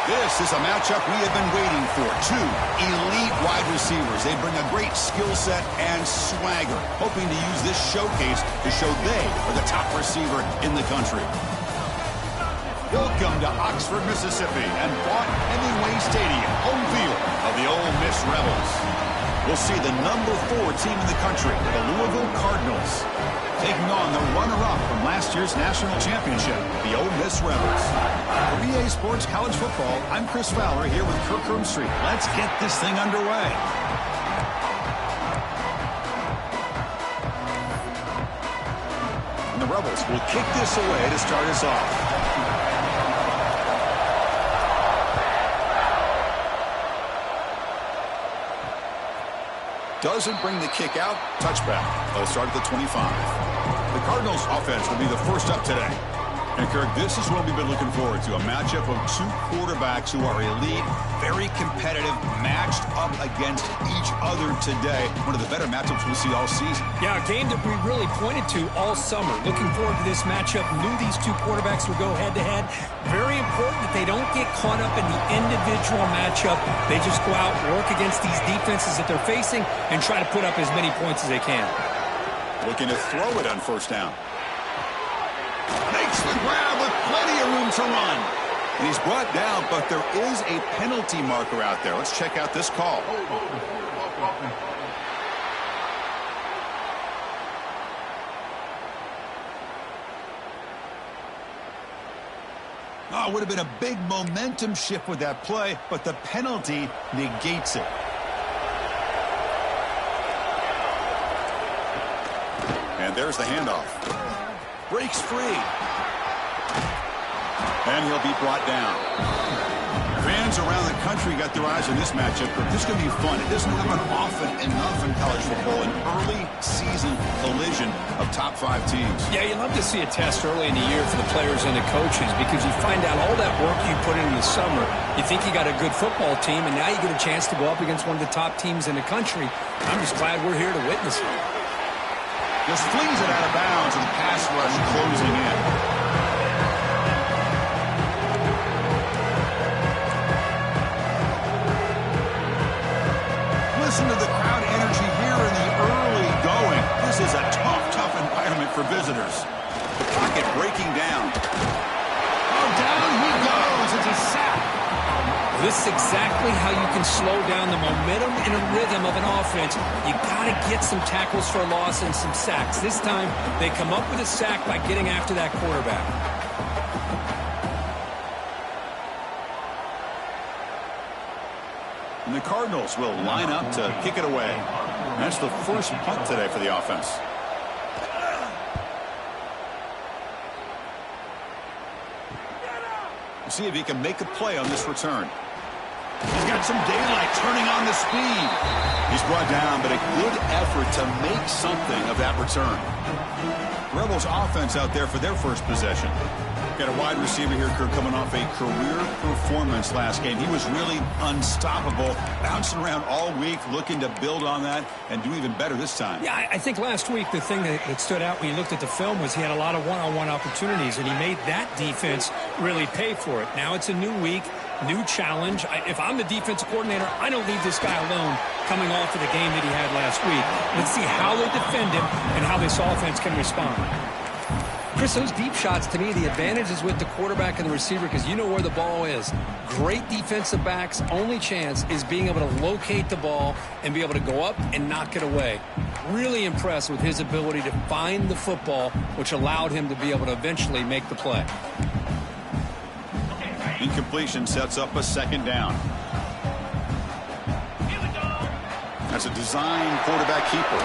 This is a matchup we have been waiting for. Two elite wide receivers. They bring a great skill set and swagger, hoping to use this showcase to show they are the top receiver in the country. Welcome to Oxford, Mississippi, and Vaught Hemingway Stadium, home field of the Ole Miss Rebels. We'll see the number 4 team in the country, the Louisville Cardinals, taking on the runner-up from last year's national championship, the Ole Miss Rebels. For EA Sports College Football, I'm Chris Fowler here with Kirk Street. Let's get this thing underway. And the Rebels will kick this away to start us off. Doesn't bring the kick out. Touchback. They'll start at the 25. The Cardinals offense will be the first up today. And Kirk, this is what we've been looking forward to. A matchup of 2 quarterbacks who are elite, very competitive, matched up against each other today. One of the better matchups we'll see all season. Yeah, a game that we really pointed to all summer. Looking forward to this matchup. Knew these 2 quarterbacks would go head-to-head. Very important that they don't get caught up in the individual matchup. They just go out, work against these defenses that they're facing, and try to put up as many points as they can. Looking to throw it on first down. Makes the grab with plenty of room to run. And he's brought down, but there is a penalty marker out there. Let's check out this call. Oh, it would have been a big momentum shift with that play, but the penalty negates it. And there's the handoff. Breaks free. And he'll be brought down. Fans around the country got their eyes on this matchup. This is going to be fun. It doesn't happen often enough in college football. An early season collision of top 5 teams. Yeah, you love to see a test early in the year for the players and the coaches because you find out all that work you put in the summer. You think you got a good football team, and now you get a chance to go up against one of the top teams in the country. I'm just glad we're here to witness it. Just flings it out of bounds, and the pass rush closing in. Listen to the crowd energy here in the early going. This is a tough environment for visitors. The pocket breaking down. Oh, down he goes. It's a sack. This is exactly how you can slow down the momentum and a rhythm of an offense. You got to get some tackles for a loss and some sacks. This time, they come up with a sack by getting after that quarterback. And the Cardinals will line up to kick it away. That's the first punt today for the offense. We'll see if he can make a play on this return. He's got some daylight turning on the speed. He's brought down, but a good effort to make something of that return. Rebels offense out there for their first possession. Got a wide receiver here, Kirk, coming off a career performance last game. He was really unstoppable, bouncing around all week, looking to build on that and do even better this time. Yeah, I think last week the thing that stood out when you looked at the film was he had a lot of one-on-one opportunities, and he made that defense really pay for it. Now it's a new week, new challenge. If I'm the defensive coordinator, I don't leave this guy alone coming off of the game that he had last week. Let's see how they defend him and how this offense can respond. Chris, those deep shots, to me, the advantage is with the quarterback and the receiver because you know where the ball is. Great defensive backs, only chance is being able to locate the ball and be able to go up and knock it away. Really impressed with his ability to find the football, which allowed him to be able to eventually make the play. Incompletion sets up a second down. That's a design quarterback keeper.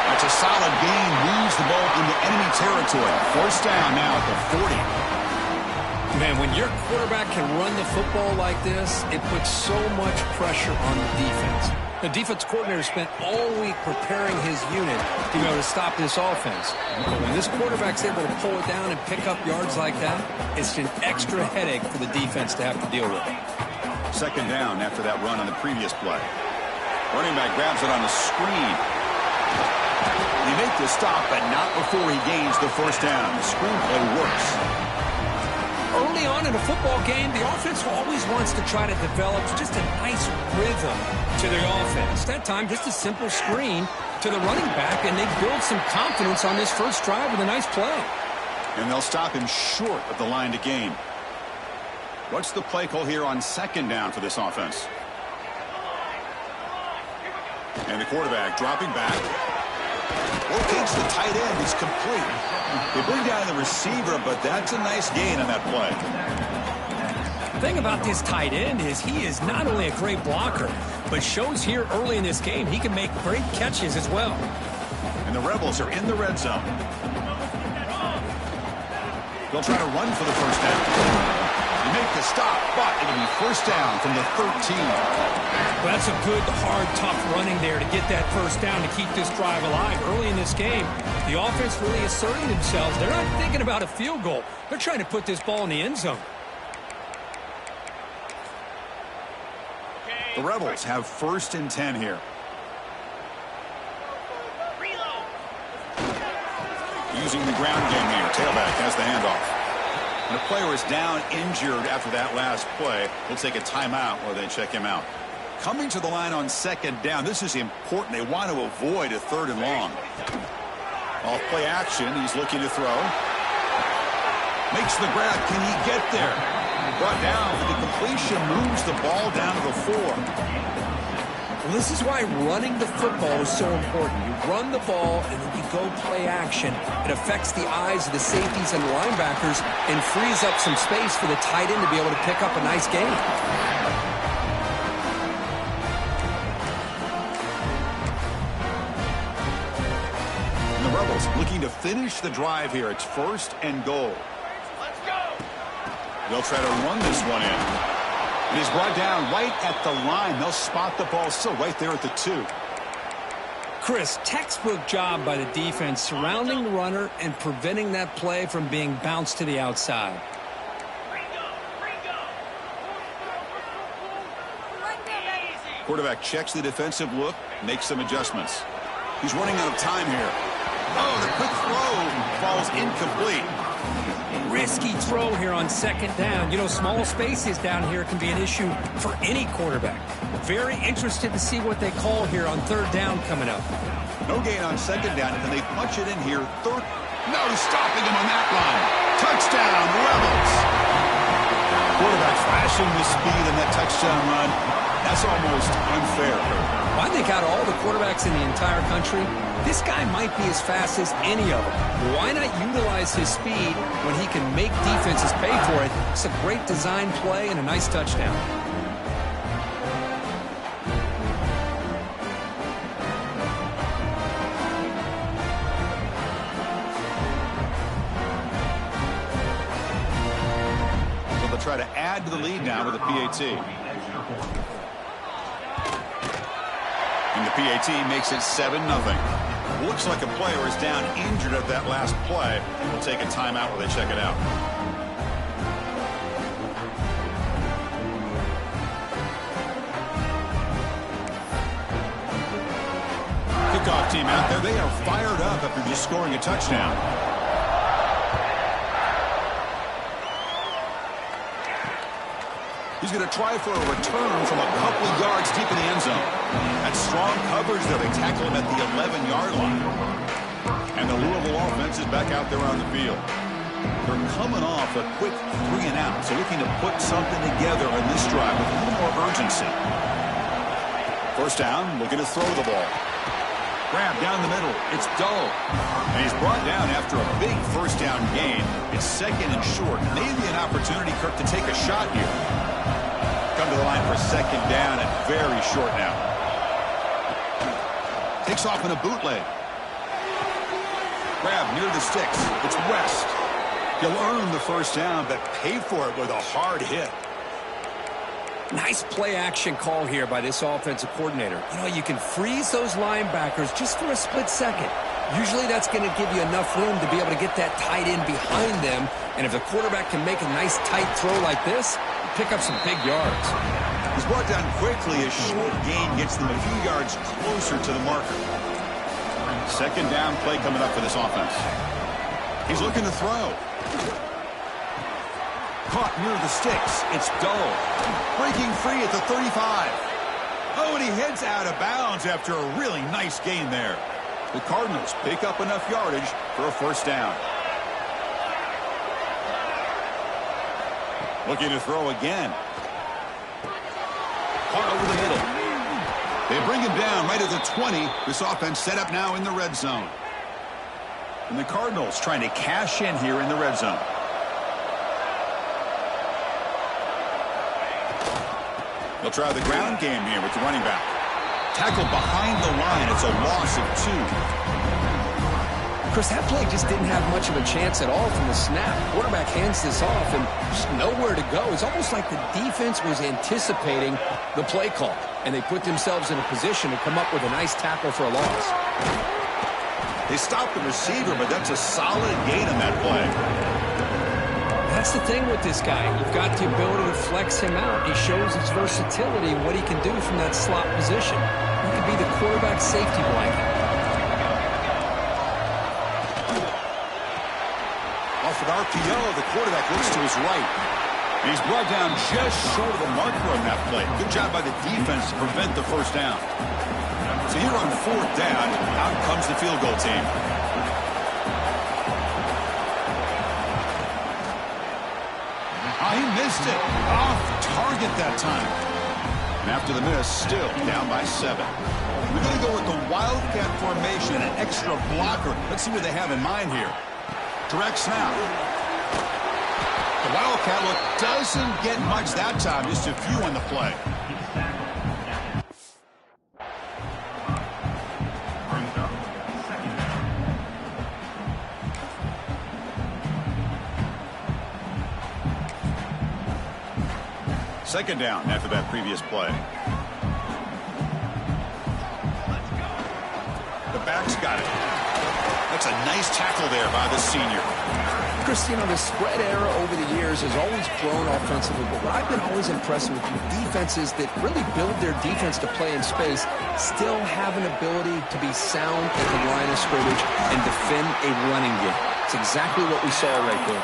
That's a solid gain, moves the ball into enemy territory. First down now at the 40. Man, when your quarterback can run the football like this, it puts so much pressure on the defense. The defense coordinator spent all week preparing his unit to be able to stop this offense. But when this quarterback's able to pull it down and pick up yards like that, it's an extra headache for the defense to have to deal with. Second down after that run on the previous play. Running back grabs it on the screen. He makes the stop, but not before he gains the first down. The screenplay works. Early early on in a football game, the offense always wants to try to develop just a nice rhythm to their offense. That time, just a simple screen to the running back, and they build some confidence on this first drive with a nice play. And they'll stop him short of the line to gain. What's the play call here on second down for this offense? And the quarterback dropping back. Rotates the tight end. It's complete. They bring down the receiver, but that's a nice gain on that play. The thing about this tight end is he is not only a great blocker, but shows here early in this game he can make great catches as well. And the Rebels are in the red zone. They'll try to run for the first down. They make the stop, but it'll be first down from the 13. Well, that's a good, hard, tough running there to get that first down to keep this drive alive. Early in this game, the offense really asserting themselves. They're not thinking about a field goal. They're trying to put this ball in the end zone. The Rebels have first and 10 here. Using the ground game here. Tailback has the handoff. And a player is down injured after that last play. They'll take a timeout while they check him out. Coming to the line on second down, this is important. They want to avoid a third and long. Off play action, he's looking to throw. Makes the grab. Can he get there? Brought down for the completion, moves the ball down to the 4. Well, this is why running the football is so important. You run the ball and then you go play action. It affects the eyes of the safeties and linebackers and frees up some space for the tight end to be able to pick up a nice gain. And the Rebels looking to finish the drive here. It's first and goal. Let's go. They'll try to run this one in. And he's brought down right at the line. They'll spot the ball still right there at the 2. Chris, textbook job by the defense surrounding the runner and preventing that play from being bounced to the outside. Quarterback checks the defensive look, makes some adjustments. He's running out of time here. Oh, the quick throw falls incomplete. Risky throw here on second down. You know, small spaces down here can be an issue for any quarterback. Very interested to see what they call here on third down coming up. No gain on second down. Can they punch it in here? Third. No stopping him on that line. Touchdown, Rebels. Quarterback flashing the speed in that touchdown run. That's almost unfair. Well, I think out of all the quarterbacks in the entire country, this guy might be as fast as any of them. Why not utilize his speed when he can make defenses pay for it? It's a great design play and a nice touchdown. So they'll try to add to the lead now with a PAT. And the PAT makes it 7-0. Looks like a player is down injured at that last play. We'll take a timeout while they check it out. Kickoff team out there. They are fired up after just scoring a touchdown. He's going to try for a return from a couple of yards deep in the end zone. That's strong coverage there. They tackle him at the 11-yard line. And the Louisville offense is back out there on the field. They're coming off a quick 3 and out, so looking to put something together on this drive with a little more urgency. First down, looking to throw the ball. Grab down the middle. It's Dull. And he's brought down after a big first down gain. It's second and short. Maybe an opportunity, Kirk, to take a shot here. Come to the line for second down and very short now. Takes off in a bootleg. Grab near the sticks. It's West. He'll earn the first down, but pay for it with a hard hit. Nice play action call here by this offensive coordinator. You know, you can freeze those linebackers just for a split second. Usually that's going to give you enough room to be able to get that tight end behind them. And if the quarterback can make a nice tight throw like this, pick up some big yards. He's brought down quickly. A short gain gets them a few yards closer to the marker. Second down play coming up for this offense. He's looking to throw. Caught near the sticks. It's Dull. Breaking free at the 35. Oh, and he heads out of bounds after a really nice gain there. The Cardinals pick up enough yardage for a first down. Looking to throw again. Caught over the middle. They bring him down right at the 20. This offense set up now in the red zone. And the Cardinals trying to cash in here in the red zone. They'll try the ground game here with the running back. Tackled behind the line. It's a loss of 2. Chris, that play just didn't have much of a chance at all from the snap. Quarterback hands this off and just nowhere to go. It's almost like the defense was anticipating the play call, and they put themselves in a position to come up with a nice tackle for a loss. They stopped the receiver, but that's a solid gain on that play. That's the thing with this guy. You've got the ability to flex him out. He shows his versatility and what he can do from that slot position. He could be the quarterback safety blanket. Off an RPO, the quarterback looks to his right. And he's brought down just short of the marker on that play. Good job by the defense to prevent the first down. So here on 4th down, out comes the field goal team. Oh, he missed it. Off target that time. And after the miss, still down by 7. We're going to go with the Wildcat formation, an extra blocker. Let's see what they have in mind here. Direct snap. The Wildcat look doesn't get much that time, just a few on the play. Second down after that previous play. The back's got it. That's a nice tackle there by the senior. Chris, you know, the spread era over the years has always grown offensively, but what I've been always impressed with defenses that really build their defense to play in space still have an ability to be sound at the line of scrimmage and defend a running game. It's exactly what we saw right there.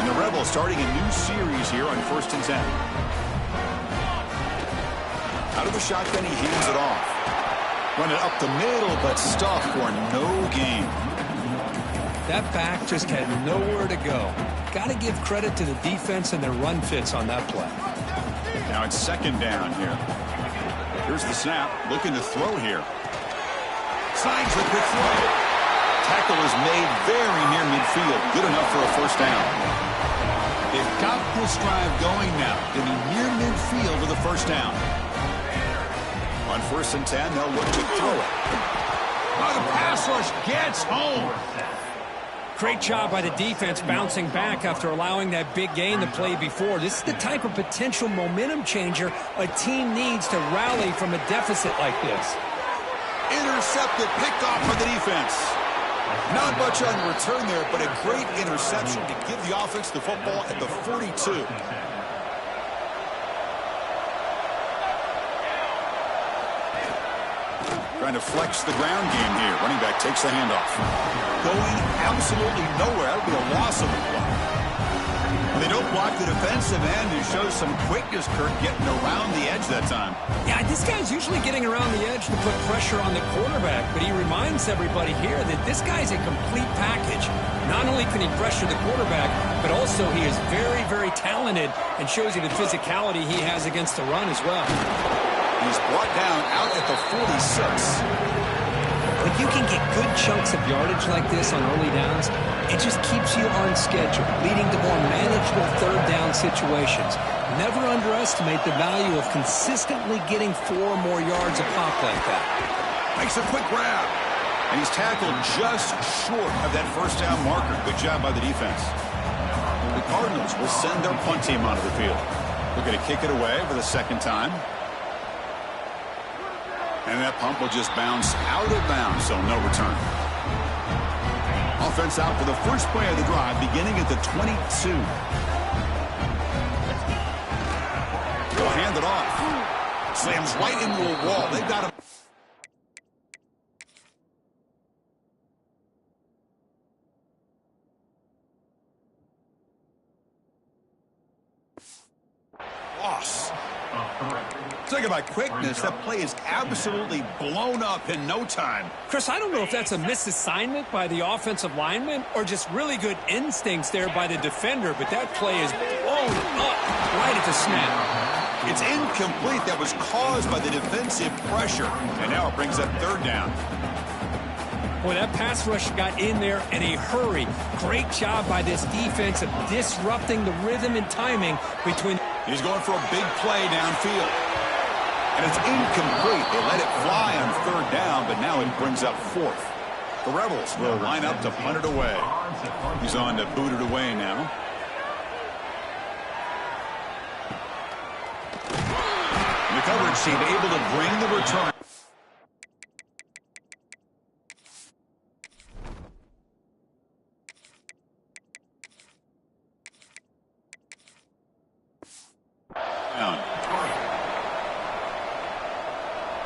And the Rebels starting a new series here on 1st and 10. Out of the shotgun, he hands it off. Run it up the middle, but stuffed for no gain. That back just had nowhere to go. Got to give credit to the defense and their run fits on that play. Now it's 2nd down here. Here's the snap. Looking to throw here. Signs the quick throw. Tackle is made very near midfield. Good enough for a first down. They've got this drive going now. Getting near midfield with a first down. On 1st and 10, they'll look to throw it. Oh, the pass rush gets home. Great job by the defense bouncing back after allowing that big gain the play before. This is the type of potential momentum changer a team needs to rally from a deficit like this. Intercepted, picked off by the defense. Not much on the return there, but a great interception to give the offense the football at the 42. Trying to flex the ground game here. Running back takes the handoff. Going absolutely nowhere. That would be a loss of the play. When they don't block the defensive end, it shows some quickness, Kirk, getting around the edge that time. Yeah, this guy's usually getting around the edge to put pressure on the quarterback, but he reminds everybody here that this guy's a complete package. Not only can he pressure the quarterback, but also he is very, very talented and shows you the physicality he has against the run as well. He's brought down out at the 46. When you can get good chunks of yardage like this on early downs, it just keeps you on schedule, leading to more manageable 3rd down situations. Never underestimate the value of consistently getting 4 or more yards a pop like that. Makes a quick grab. And he's tackled just short of that first down marker. Good job by the defense. The Cardinals will send their punt team onto the field. They're going to kick it away for the 2nd time. And that pump will just bounce out of bounds, so no return. Offense out for the first play of the drive, beginning at the 22. They'll hand it off. Slams right into a wall. They've got him. Talk about quickness. That play is absolutely blown up in no time. Chris, I don't know if that's a misassignment by the offensive lineman or just really good instincts there by the defender, but that play is blown up right at the snap. It's incomplete. That was caused by the defensive pressure. And now it brings up third down. Boy, that pass rush got in there in a hurry. Great job by this defense of disrupting the rhythm and timing between. He's going for a big play downfield. And it's incomplete. They let it fly on third down, but now it brings up fourth. The Rebels will line up to punt it away. He's on to boot it away now. And the coverage team able to bring the return.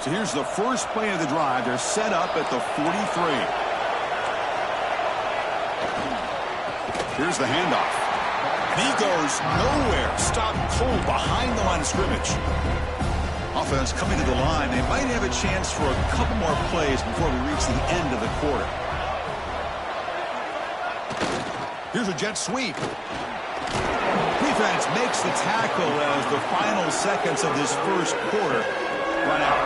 So here's the first play of the drive. They're set up at the 43. Here's the handoff. And he goes nowhere. Stopped cold behind the line of scrimmage. Offense coming to the line. They might have a chance for a couple more plays before we reach the end of the quarter. Here's a jet sweep. Defense makes the tackle as the final seconds of this first quarter run out.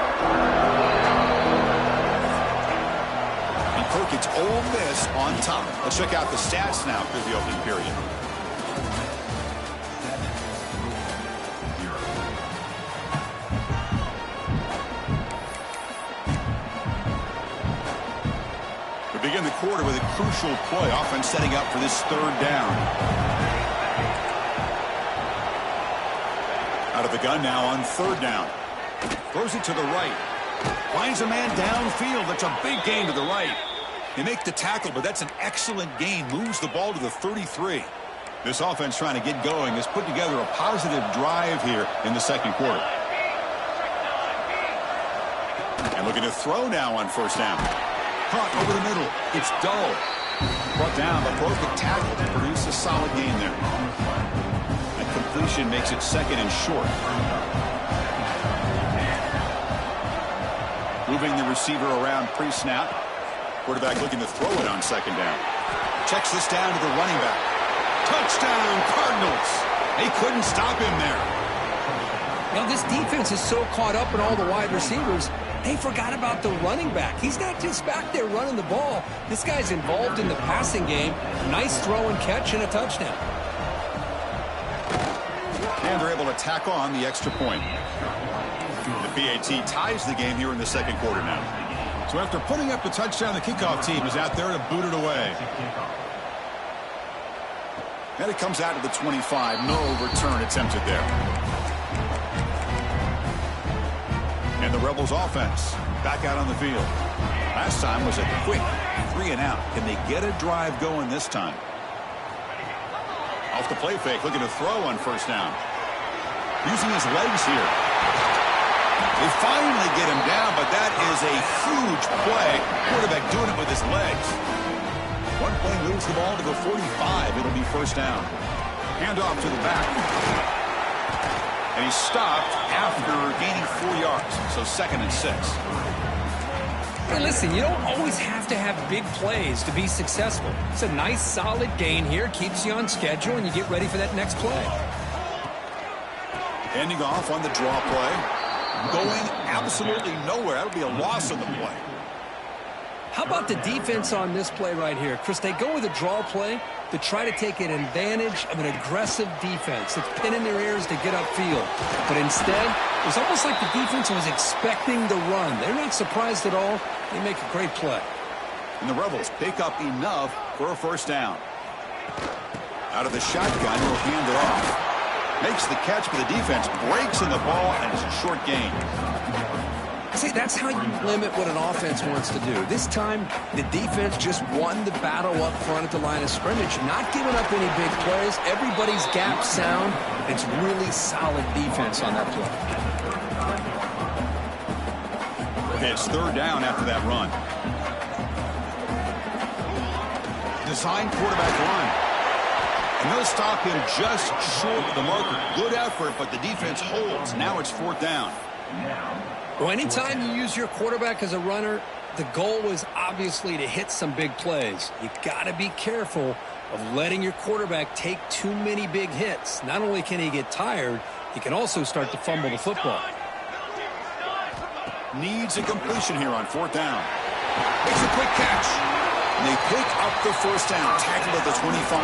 And Perkins, Ole Miss on top. Let's check out the stats now through the opening period. We begin the quarter with a crucial play. Offense setting up for this third down. Out of the gun now on third down. Throws it to the right. Finds a man downfield. That's a big gain to the right. They make the tackle, but that's an excellent gain. Moves the ball to the 33. This offense trying to get going has put together a positive drive here in the second quarter. And looking to throw now on first down. Caught over the middle. It's dull. Brought down, but broke the tackle to produce a solid gain there. That completion makes it second and short. Moving the receiver around pre-snap. Quarterback looking to throw it on second down. Checks this down to the running back. Touchdown, Cardinals. They couldn't stop him there. Now, this defense is so caught up in all the wide receivers, they forgot about the running back. He's not just back there running the ball. This guy's involved in the passing game. Nice throw and catch and a touchdown. And they're able to tack on the extra point. The PAT ties the game here in the second quarter now. So after putting up the touchdown, the kickoff team is out there to boot it away. And it comes out to the 25. No return attempted there. And the Rebels offense back out on the field. Last time was a quick 3 and out. Can they get a drive going this time? Off the play fake, looking to throw on first down. Using his legs here. They finally get him down, but that is a huge play. Quarterback doing it with his legs. One play moves the ball to the 45. It'll be first down. Handoff to the back. And he stopped after gaining 4 yards. So second and 6. Hey, listen, you don't always have to have big plays to be successful. It's a nice, solid gain here. Keeps you on schedule, and you get ready for that next play. Ending off on the draw play. Going absolutely nowhere. That'll be a loss on the play. How about the defense on this play right here? Chris, they go with a draw play to try to take an advantage of an aggressive defense that's pinning their ears to get upfield. But instead, it was almost like the defense was expecting the run. They're not surprised at all. They make a great play. And the Rebels pick up enough for a first down. Out of the shotgun, he'll hand it off. Makes the catch, but the defense breaks in the ball, and it's a short gain. See, that's how you limit what an offense wants to do. This time, the defense just won the battle up front at the line of scrimmage, not giving up any big plays. Everybody's gap sound. It's really solid defense on that play. Okay, it's third down after that run. Design quarterback run. And they'll stop him just short of the marker. Good effort, but the defense holds. Now it's fourth down. Well, anytime you use your quarterback as a runner, the goal is obviously to hit some big plays. You got to be careful of letting your quarterback take too many big hits. Not only can he get tired, he can also start to fumble the football. Needs a completion here on 4th down. Makes a quick catch. And they pick up the 1st down. Tackled at the 25.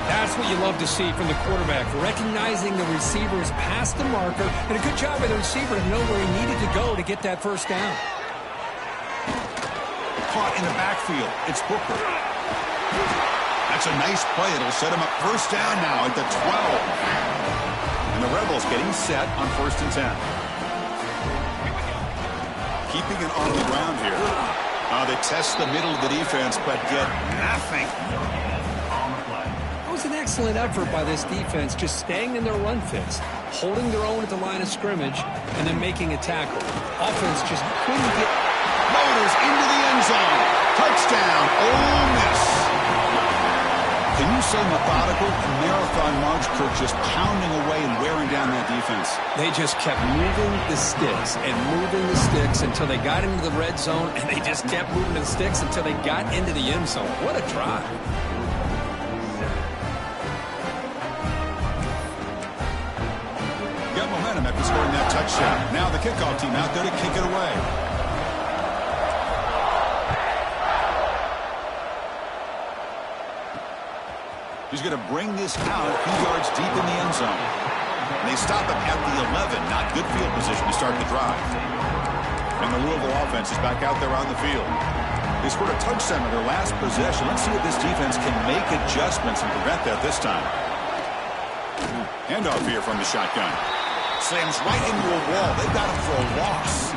That's what you love to see from the quarterback, recognizing the receiver is past the marker, and a good job by the receiver to know where he needed to go to get that 1st down. Caught in the backfield. It's Booker. That's a nice play. It'll set him up 1st down now at the 12. And the Rebels getting set on 1st and 10. Keeping it on the ground here. They test the middle of the defense, but get nothing. It was an excellent effort by this defense, just staying in their run fits, holding their own at the line of scrimmage, and then making a tackle. Offense just couldn't get... Motors into the end zone. Touchdown, Ole Miss. Can you say methodical? A marathon march, Kirk, just pounding away and wearing down that defense. They just kept moving the sticks and moving the sticks until they got into the red zone, and they just kept moving the sticks until they got into the end zone. What a drive. Got momentum after scoring that touchdown. Now the kickoff team out there to kick it away. He's going to bring this out a few yards deep in the end zone. And they stop him at the 11. Not good field position to start the drive. And the Louisville offense is back out there on the field. They scored a touchdown on their last possession. Let's see if this defense can make adjustments and prevent that this time. Handoff here from the shotgun. Slams right into a wall. They've got him for a loss.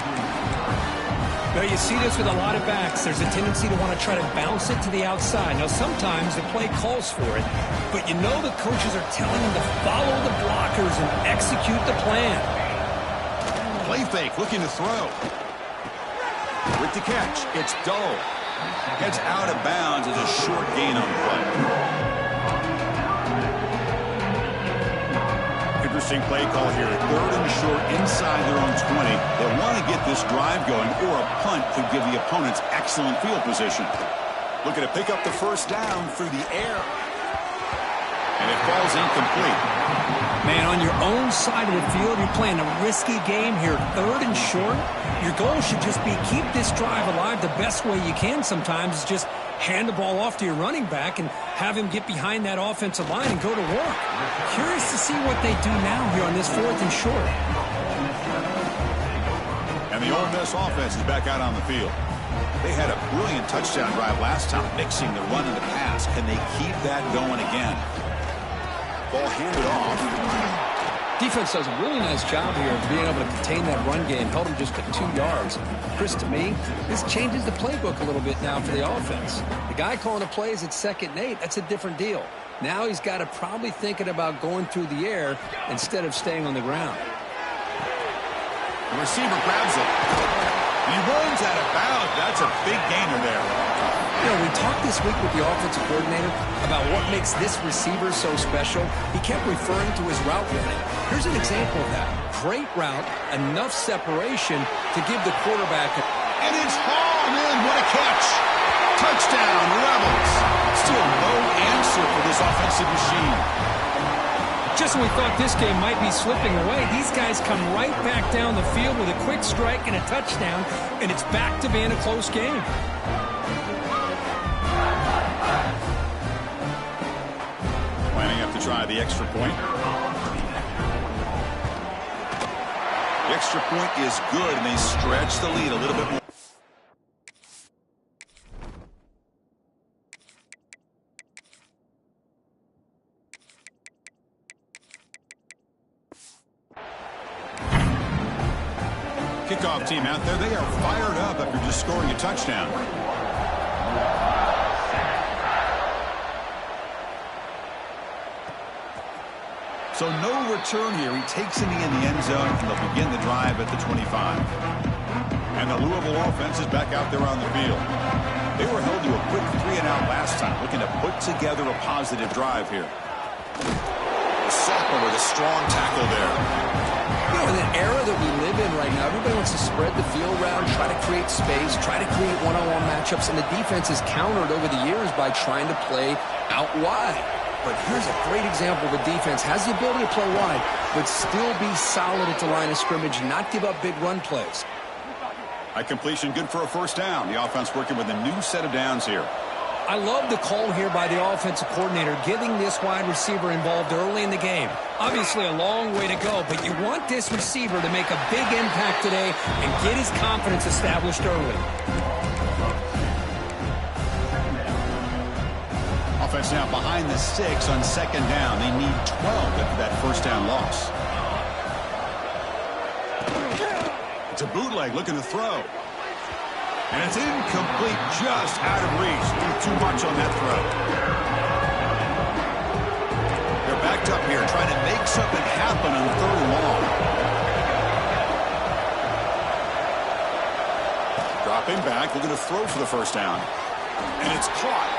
Well, you see this with a lot of backs. There's a tendency to want to try to bounce it to the outside. Now, sometimes the play calls for it, but you know the coaches are telling them to follow the blockers and execute the plan. Play fake, looking to throw. With the catch, it's Dull. Heads out of bounds as a short gain on the play. Interesting play call here. 3rd and short inside their own 20. They want to get this drive going, or a punt could give the opponents excellent field position. Looking to pick up the 1st down through the air. And it falls incomplete. Man, on your own side of the field, you're playing a risky game here. 3rd and short. Your goal should just be keep this drive alive the best way you can sometimes is just hand the ball off to your running back and have him get behind that offensive line and go to work. Curious to see what they do now here on this 4th and short. And the Ole Miss offense is back out on the field. They had a brilliant touchdown drive last time, mixing the run and the pass. Can they keep that going again? Ball handed off. Defense does a really nice job here of being able to contain that run game. Held them just at 2 yards. Chris, to me, this changes the playbook a little bit now for the offense. The guy calling the plays at 2nd and 8, that's a different deal. Now he's got to probably thinking about going through the air instead of staying on the ground. The receiver grabs it. He runs out of bounds. That's a big gainer there. You know, we talked this week with the offensive coordinator about what makes this receiver so special. He kept referring to his route running. Here's an example of that. Great route, enough separation to give the quarterback and it's hauled in. What a catch. Touchdown, Rebels. Still no answer for this offensive machine. Just when we thought this game might be slipping away, these guys come right back down the field with a quick strike and a touchdown, and it's back to being a close game. Lining up to try the extra point. The extra point is good, and they stretch the lead a little bit more. Kickoff team out there. They are fired up after just scoring a touchdown. So no return here. He takes it in the end zone, and they'll begin the drive at the 25. And the Louisville offense is back out there on the field. They were held to a quick 3-and-out last time, looking to put together a positive drive here. Sopper with a strong tackle there. You know, know, in an era that we live in right now, everybody wants to spread the field around, try to create space, try to create one-on-one matchups, and the defense is countered over the years by trying to play out wide. But here's a great example of a defense has the ability to play wide, but still be solid at the line of scrimmage, not give up big run plays. A completion good for a first down. The offense working with a new set of downs here. I love the call here by the offensive coordinator, getting this wide receiver involved early in the game. Obviously a long way to go, but you want this receiver to make a big impact today and get his confidence established early. Offense now behind the 6 on second down. They need 12 after that first down loss. It's a bootleg looking to throw. And it's incomplete, just out of reach. Too much on that throw. They're backed up here trying to make something happen on third and long. Dropping back, looking to throw for the first down. And it's caught.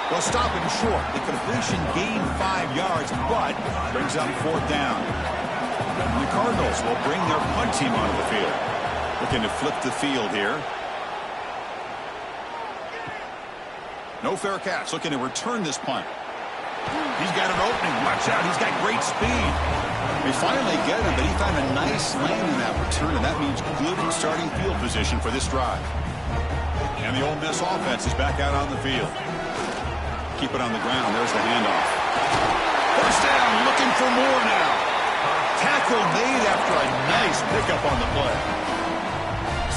Well, stop him short. The completion gained 5 yards, but brings up fourth down. And the Cardinals will bring their punt team onto the field. Looking to flip the field here. No fair catch. Looking to return this punt. He's got an opening. Watch out. He's got great speed. They finally get him, but he found a nice lane in that return, and that means good starting field position for this drive. And the Ole Miss offense is back out on the field. Keep it on the ground. There's the handoff. First down. Looking for more now. Tackle made after a nice pickup on the play.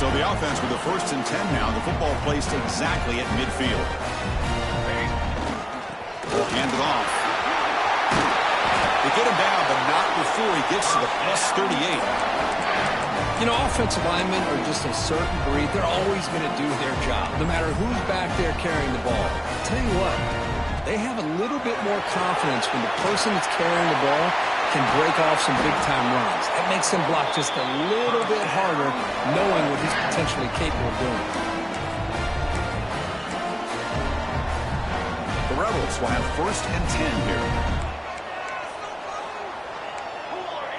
So the offense with the 1st and 10 now. The football placed exactly at midfield. Will hand it off. They get him down, but not before he gets to the plus 38. You know, offensive linemen are just a certain breed. They're always going to do their job, no matter who's back there carrying the ball. I'll tell you what, they have a little bit more confidence when the person that's carrying the ball can break off some big-time runs. That makes them block just a little bit harder, knowing what he's potentially capable of doing. The Rebels will have 1st and 10 here. Cooler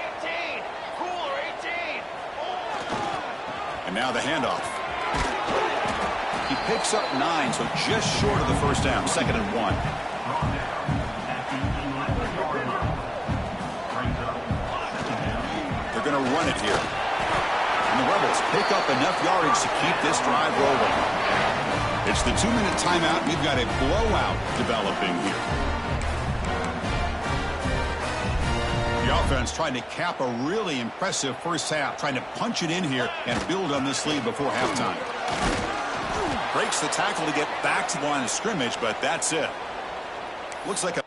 18. And now the handoff. He picks up 9, so just short of the first down. 2nd and 1. They're going to run it here. And the Rebels pick up enough yardage to keep this drive rolling. It's the 2-minute timeout. We've got a blowout developing here. The offense trying to cap a really impressive first half, trying to punch it in here and build on this lead before halftime. Breaks the tackle to get back to the line of scrimmage, but that's it. Looks like a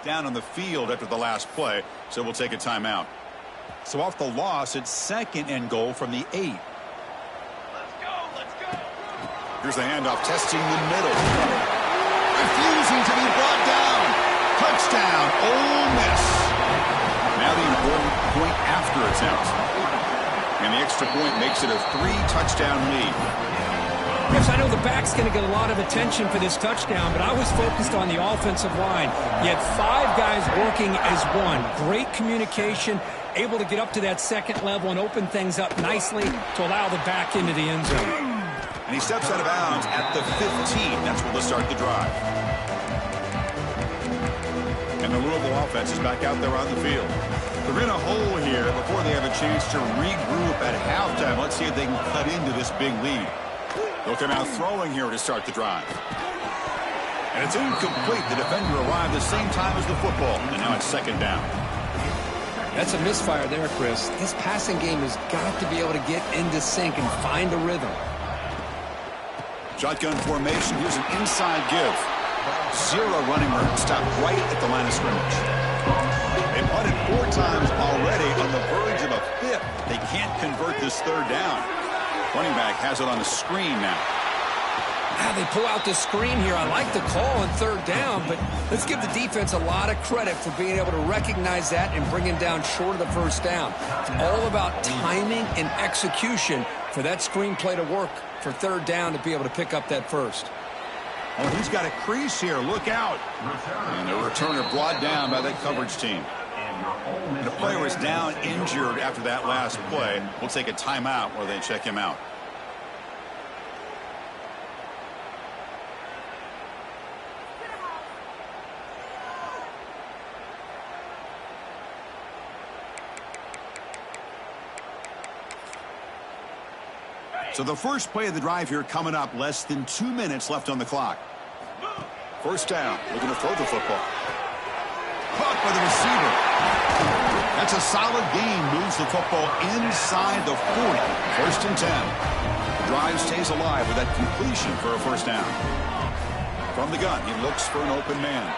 down on the field after the last play, so we'll take a timeout. So off the loss, it's 2nd and goal from the 8. Let's go. Here's the handoff, testing the middle. Refusing to be brought down. Touchdown, Ole Miss. Now the important point after attempt. And the extra point makes it a 3-touchdown lead. Chris, I know the back's going to get a lot of attention for this touchdown, but I was focused on the offensive line. You had 5 guys working as one. Great communication, able to get up to that 2nd level and open things up nicely to allow the back into the end zone. And he steps out of bounds at the 15. That's where they'll start the drive. And the Louisville offense is back out there on the field. They're in a hole here before they have a chance to regroup at halftime. Let's see if they can cut into this big lead. They'll come out throwing here to start the drive. And it's incomplete. The defender arrived the same time as the football. And now it's 2nd down. That's a misfire there, Chris. This passing game has got to be able to get into sync and find a rhythm. Shotgun formation. Here's an inside give. Zero running room. Stopped right at the line of scrimmage. They punted 4 times already, on the verge of a 5th. They can't convert this 3rd down. Running back has it on a screen now. They pull out the screen here. I like the call on 3rd down, but let's give the defense a lot of credit for being able to recognize that and bring him down short of the 1st down. It's all about timing and execution for that screen play to work for 3rd down to be able to pick up that 1st. Oh, he's got a crease here. Look out. And the returner brought down by that coverage team. The player is down injured after that last play. We'll take a timeout while they check him out. So the first play of the drive here coming up, less than 2 minutes left on the clock. 1st down, looking to throw the football. Caught by the receiver. That's a solid gain, moves the football inside the 40. 1st and 10. The drive stays alive with that completion for a 1st down. From the gun, he looks for an open man.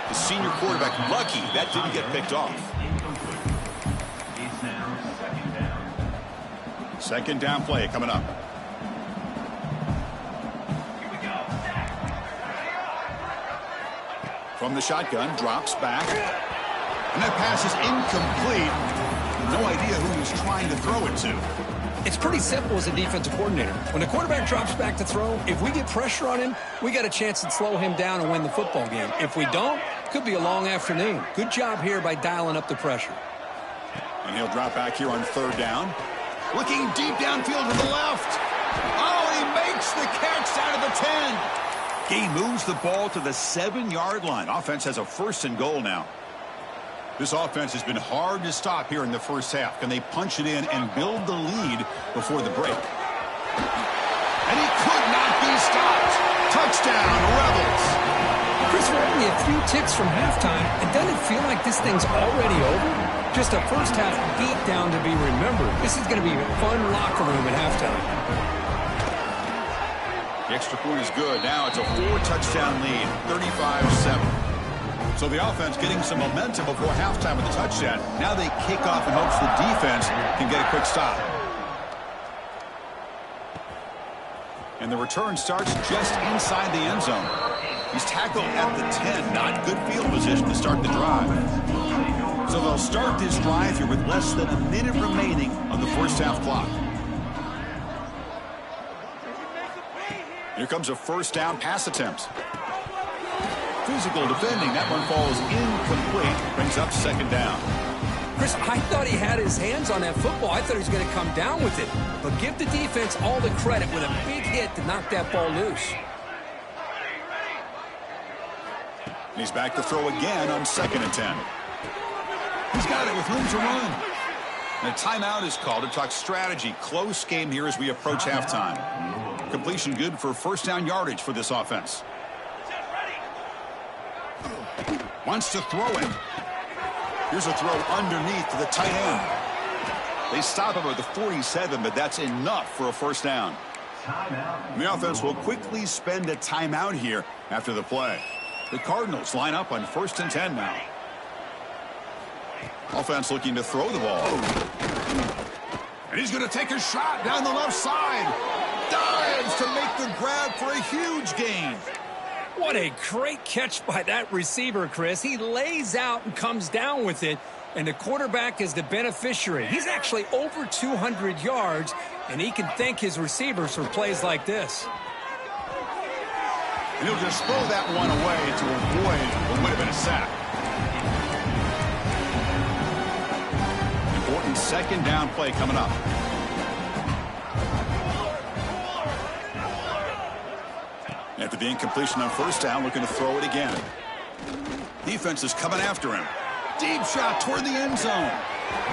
The senior quarterback lucky that didn't get picked off. 2nd down play coming up. From the shotgun, drops back. And that pass is incomplete. No idea who he's trying to throw it to. It's pretty simple as a defensive coordinator. When the quarterback drops back to throw, if we get pressure on him, we got a chance to slow him down and win the football game. If we don't, could be a long afternoon. Good job here by dialing up the pressure. And he'll drop back here on 3rd down. Looking deep downfield to the left. Oh, he makes the catch out of the 10. He moves the ball to the 7-yard line. Offense has a 1st and goal now. This offense has been hard to stop here in the 1st half. Can they punch it in and build the lead before the break? And he could not be stopped. Touchdown, Rebels. Chris, we're only a few ticks from halftime, and doesn't it feel like this thing's already over? Just a 1st half beatdown to be remembered. This is going to be a fun locker room at halftime. The extra point is good. Now it's a 4-touchdown lead, 35-7. So the offense getting some momentum before halftime with the touchdown. Now they kick off in hopes the defense can get a quick stop. And the return starts just inside the end zone. He's tackled at the 10. Not good field position to start the drive. So they'll start this drive here with less than a minute remaining on the 1st half clock. Here comes a 1st down pass attempt. Physical defending. That one falls incomplete. Brings up 2nd down. Chris, I thought he had his hands on that football. I thought he was going to come down with it. But give the defense all the credit with a big hit to knock that ball loose. And he's back to throw again on 2nd and 10. He's got it with room to run. And a timeout is called to talk strategy. Close game here as we approach halftime. Completion good for 1st down yardage for this offense. Wants to throw it. Here's a throw underneath to the tight end. They stop him at the 47, but that's enough for a 1st down. And the offense will quickly spend a timeout here after the play. The Cardinals line up on 1st and 10 now. Offense looking to throw the ball. And he's going to take a shot down the left side. Dives to make the grab for a huge gain. What a great catch by that receiver, Chris. He lays out and comes down with it, and the quarterback is the beneficiary. He's actually over 200 yards, and he can thank his receivers for plays like this. And he'll just throw that one away to avoid what would have been a sack. Important 2nd down play coming up. After the incompletion on 1st down, looking to throw it again. Defense is coming after him. Deep shot toward the end zone.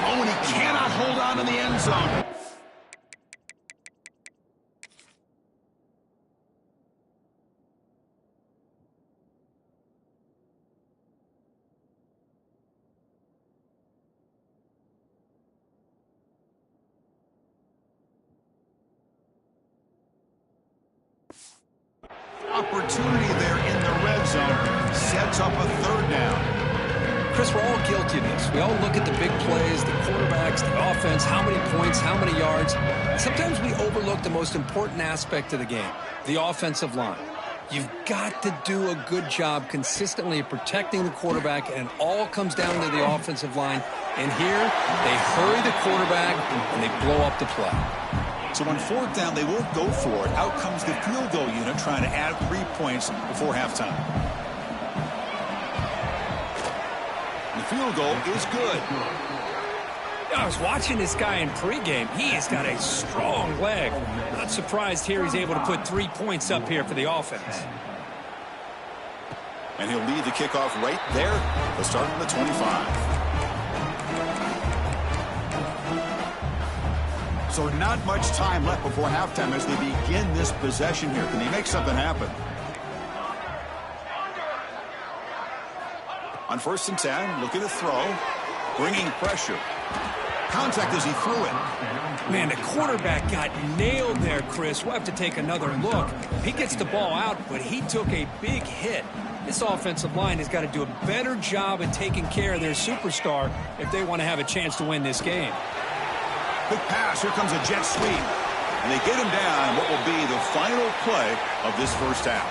Oh, and he cannot hold on in the end zone. opportunity there in the red zone. Sets up a third down. Chris, we're all guilty of this. We all look at the big plays, the quarterbacks, the offense, how many points, how many yards. Sometimes we overlook the most important aspect of the game, the offensive line. You've got to do a good job consistently of protecting the quarterback, and it all comes down to the offensive line. And here, they hurry the quarterback, and they blow up the play. So on fourth down, they won't go for it. Out comes the field goal unit trying to add 3 points before halftime. The field goal is good. I was watching this guy in pregame. He has got a strong leg. Not surprised here he's able to put 3 points up here for the offense. And he'll lead the kickoff right there. They'll start at the 25. So not much time left before halftime as they begin this possession here. Can they make something happen? On 1st and 10, looking to throw, bringing pressure. Contact as he threw it. Man, the quarterback got nailed there, Chris. We'll have to take another look. He gets the ball out, but he took a big hit. This offensive line has got to do a better job at taking care of their superstar if they want to have a chance to win this game. Quick pass. Here comes a jet sweep. And they get him down what will be the final play of this first half.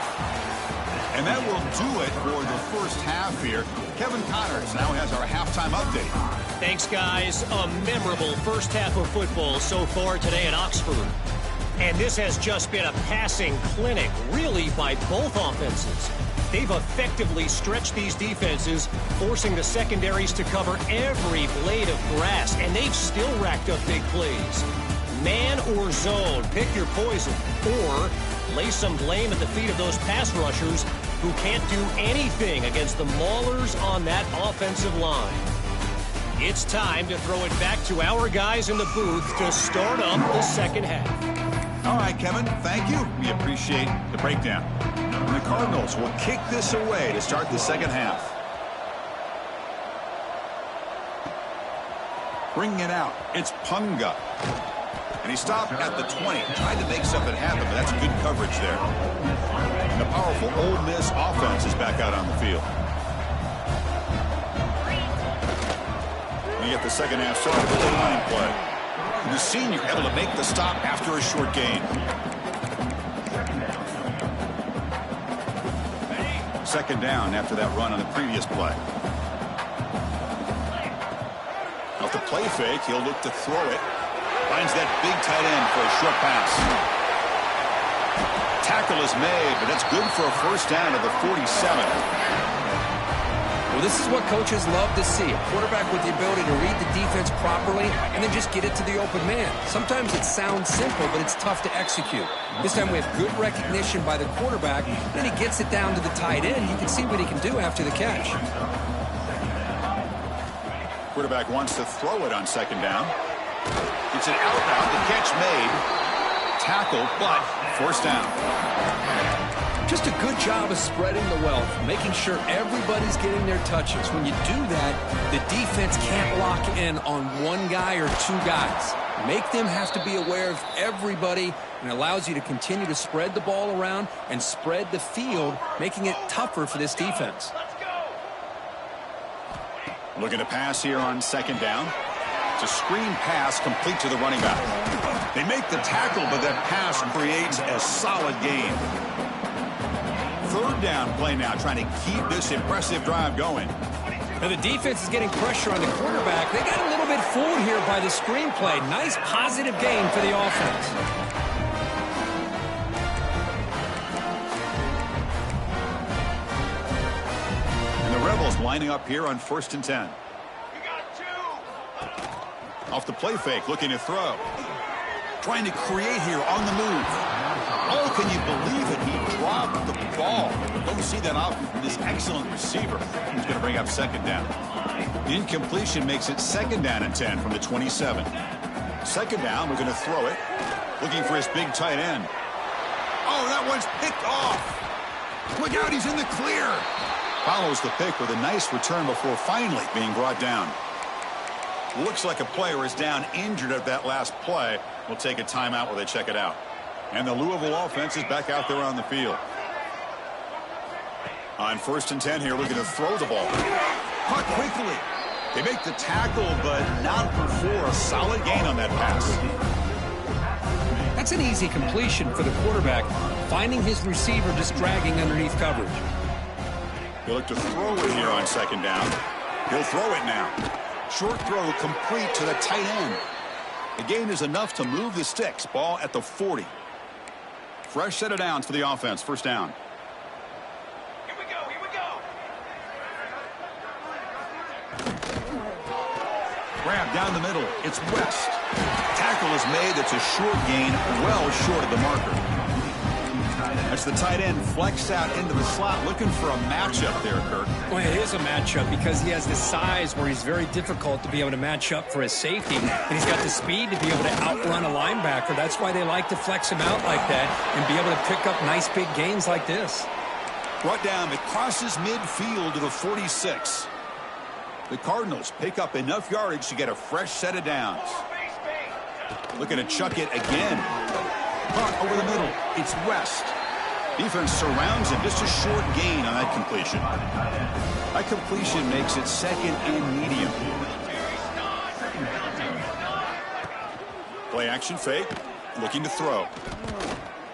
And that will do it for the first half here. Kevin Connors now has our halftime update. Thanks, guys. A memorable first half of football so far today at Oxford. And this has just been a passing clinic, really, by both offenses. They've effectively stretched these defenses, forcing the secondaries to cover every blade of grass, and they've still racked up big plays. Man or zone, pick your poison, or lay some blame at the feet of those pass rushers who can't do anything against the maulers on that offensive line. It's time to throw it back to our guys in the booth to start up the second half. All right, Kevin, thank you. We appreciate the breakdown. And the Cardinals will kick this away to start the second half. Bringing it out, it's Punga. And he stopped at the 20. Tried to make something happen, but that's good coverage there. And the powerful Ole Miss offense is back out on the field. We get the second half started with a line play. And the senior able to make the stop after a short gain. Second down after that run on the previous play. Off the play fake, he'll look to throw it. Finds that big tight end for a short pass. Tackle is made, but that's good for a first down at the 47. Well, this is what coaches love to see. A quarterback with the ability to read the defense properly and then just get it to the open man. Sometimes it sounds simple, but it's tough to execute. This time we have good recognition by the quarterback, and he gets it down to the tight end. You can see what he can do after the catch. Quarterback wants to throw it on second down. It's an out route. The catch made. Tackle, but forced down. Just a good job of spreading the wealth, making sure everybody's getting their touches. When you do that, the defense can't lock in on one guy or two guys. Make them have to be aware of everybody, and allows you to continue to spread the ball around and spread the field, making it tougher for this defense. Looking to pass here on second down. It's a screen pass complete to the running back. They make the tackle, but that pass creates a solid gain. Third down play now, trying to keep this impressive drive going. Now the defense is getting pressure on the quarterback. They got a little bit fooled here by the screen play. Nice positive gain for the offense. And the Rebels lining up here on 1st and 10. Off the play fake, looking to throw. Trying to create here on the move. Oh, can you believe it? He dropped the ball. Don't see that often from this excellent receiver. He's going to bring up second down. Incompletion makes it second down and 10 from the 27. Second down, we're going to throw it. Looking for his big tight end. Oh, that one's picked off. Look out, he's in the clear. Follows the pick with a nice return before finally being brought down. Looks like a player is down injured at that last play. We'll take a timeout while they check it out. And the Louisville offense is back out there on the field. On 1st and 10 here, looking to throw the ball. Caught quickly. They make the tackle, but not before a solid gain on that pass. That's an easy completion for the quarterback, finding his receiver just dragging underneath coverage. He'll look to throw it here on 2nd down. He'll throw it now. Short throw complete to the tight end. The gain is enough to move the sticks. Ball at the 40. Fresh set of downs for the offense. 1st down. Here we go. Grab down the middle. It's West. Tackle is made. It's a short gain, well short of the marker. That's the tight end flexed out into the slot, looking for a matchup there, Kirk. Well, it is a matchup because he has the size where he's very difficult to be able to match up for his safety, and he's got the speed to be able to outrun a linebacker. That's why they like to flex him out like that and be able to pick up nice big gains like this. Brought down, it crosses midfield to the 46. The Cardinals pick up enough yardage to get a fresh set of downs. Looking to chuck it again. Caught over the middle. It's West. Defense surrounds him. Just a short gain on that completion. That completion makes it 2nd and medium. Play action fake. Looking to throw.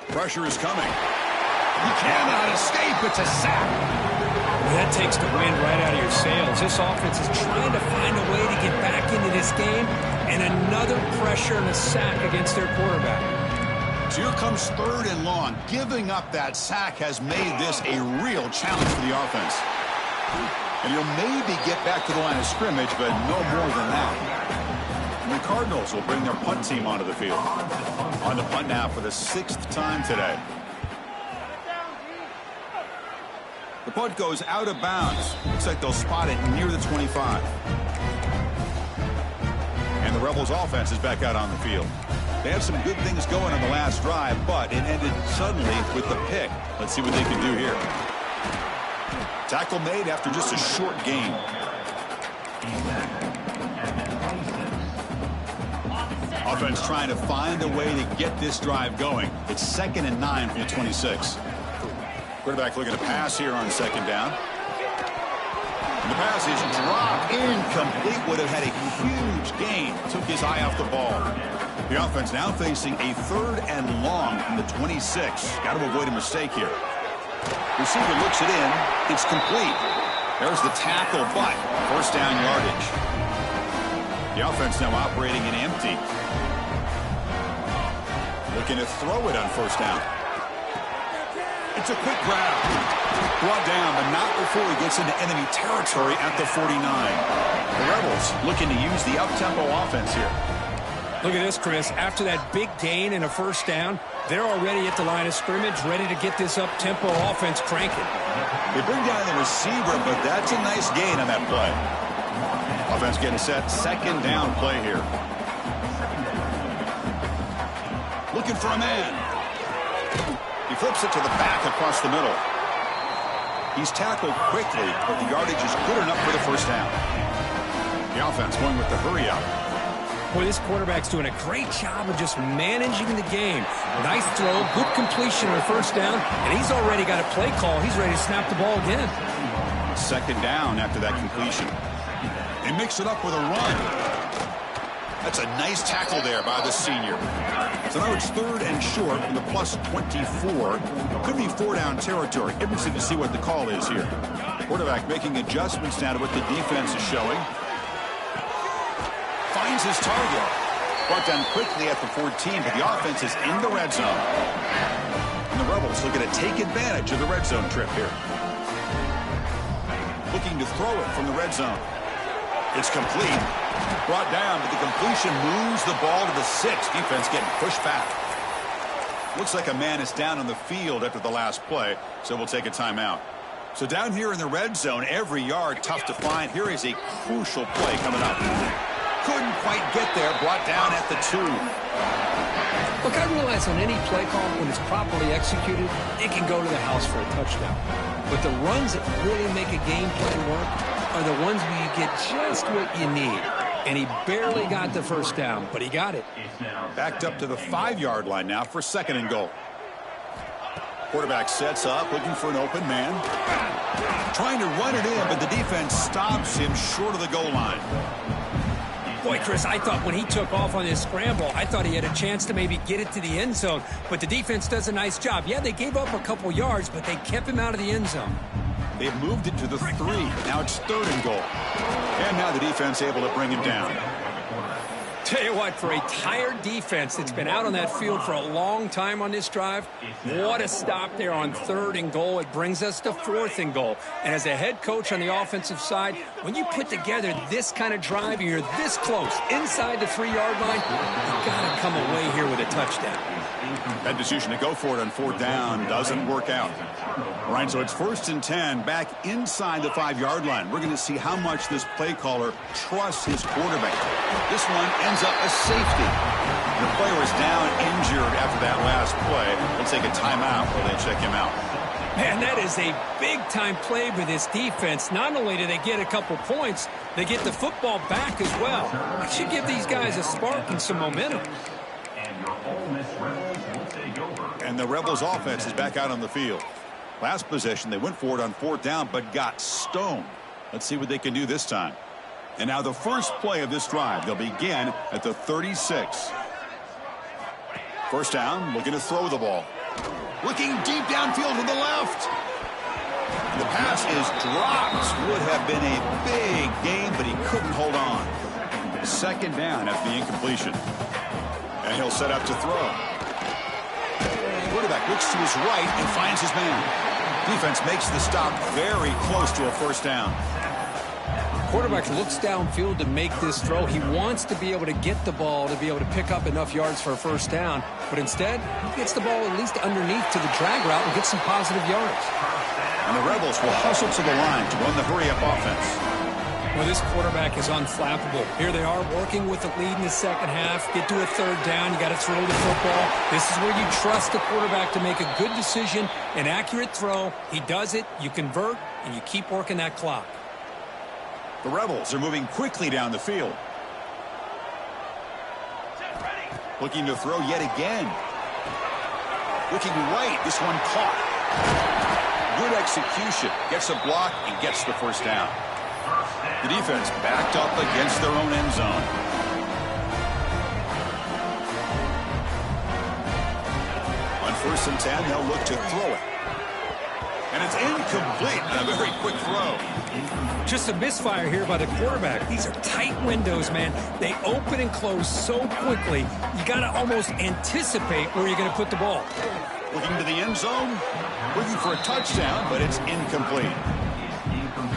Pressure is coming. He cannot escape. It's a sack. That takes the wind right out of your sails. This offense is trying to find a way to get back into this game, and another pressure and a sack against their quarterback. So here comes 3rd and long. Giving up that sack has made this a real challenge for the offense. And he'll maybe get back to the line of scrimmage, but no more than that. And the Cardinals will bring their punt team onto the field. On the punt now for the 6th time today. The punt goes out of bounds. Looks like they'll spot it near the 25. And the Rebels offense is back out on the field. They had some good things going on the last drive, but it ended suddenly with the pick. Let's see what they can do here. Tackle made after just a short gain. Offense trying to find a way to get this drive going. It's 2nd and 9 from the 26. Quarterback looking to pass here on 2nd down. And the pass is dropped incomplete. Would have had a huge gain. Took his eye off the ball. The offense now facing a 3rd and long from the 26. Got to avoid a mistake here. Receiver looks it in. It's complete. There's the tackle, but 1st down yardage. The offense now operating in empty. Looking to throw it on 1st down. It's a quick grab. Brought down, but not before he gets into enemy territory at the 49. The Rebels looking to use the up-tempo offense here. Look at this, Chris. After that big gain and a 1st down, they're already at the line of scrimmage, ready to get this up-tempo offense cranking. They bring down the receiver, but that's a nice gain on that play. Offense getting set. 2nd down play here. Looking for a man. He flips it to the back across the middle. He's tackled quickly, but the yardage is good enough for the 1st down. The offense going with the hurry up. Boy, this quarterback's doing a great job of just managing the game. Nice throw, good completion on 1st down, and he's already got a play call. He's ready to snap the ball again. 2nd down after that completion. They mix it up with a run. That's a nice tackle there by the senior. So now it's 3rd and short from the plus 24. Could be 4-down territory. Interesting to see what the call is here. Quarterback making adjustments now to what the defense is showing. Finds his target. Brought down quickly at the 14, but the offense is in the red zone. And the Rebels looking to take advantage of the red zone trip here. Looking to throw it from the red zone. It's complete. Brought down, but the completion moves the ball to the 6. Defense getting pushed back. Looks like a man is down on the field after the last play, so we'll take a timeout. So down here in the red zone, every yard tough to find. Here is a crucial play coming up. Couldn't quite get there. Brought down at the 2. Look, I realize on any play call, when it's properly executed, it can go to the house for a touchdown. But the runs that really make a game play work are the ones where you get just what you need. And he barely got the 1st down, but he got it. Backed up to the 5-yard line now for 2nd and goal. Quarterback sets up, looking for an open man. Trying to run it in, but the defense stops him short of the goal line. Boy, Chris, I thought when he took off on his scramble, I thought he had a chance to maybe get it to the end zone. But the defense does a nice job. Yeah, they gave up a couple yards, but they kept him out of the end zone. They've moved it to the 3. Now it's 3rd and goal. And now the defense able to bring him down. Tell you what, for a tired defense that's been out on that field for a long time on this drive, what a stop there on 3rd and goal. It brings us to 4th and goal. And as a head coach on the offensive side, when you put together this kind of drive and you're this close inside the 3-yard line, you've got to come away here with a touchdown. That decision to go for it on 4th down doesn't work out. All right, so it's 1st and 10 back inside the 5-yard line. We're going to see how much this play caller trusts his quarterback. This one ends up a safety. The player is down injured after that last play. We'll take a timeout while they check him out. Man, that is a big-time play for this defense. Not only do they get a couple points, they get the football back as well. It should give these guys a spark and some momentum. And the Rebels offense is back out on the field. Last possession, they went for it on 4th down, but got stoned. Let's see what they can do this time. And now the first play of this drive. They'll begin at the 36. 1st down, looking to throw the ball. Looking deep downfield to the left. The pass is dropped. Would have been a big gain, but he couldn't hold on. 2nd down after the incompletion. And he'll set up to throw. Quarterback looks to his right and finds his man. Defense makes the stop very close to a 1st down. Quarterback looks downfield to make this throw. He wants to be able to get the ball to be able to pick up enough yards for a 1st down. But instead, he gets the ball at least underneath to the drag route and gets some positive yards. And the Rebels will hustle to the line to run the hurry-up offense. Well, this quarterback is unflappable. Here they are working with the lead in the 2nd half. Get to a 3rd down. You got to throw the football. This is where you trust the quarterback to make a good decision, an accurate throw. He does it, you convert, and you keep working that clock. The Rebels are moving quickly down the field. Looking to throw yet again. Looking right. This one caught. Good execution. Gets a block and gets the 1st down. The defense backed up against their own end zone. On 1st and 10, they'll look to throw it. And it's incomplete on a very quick throw. Just a misfire here by the quarterback. These are tight windows, man. They open and close so quickly, you got to almost anticipate where you're going to put the ball. Looking to the end zone, looking for a touchdown, but it's incomplete.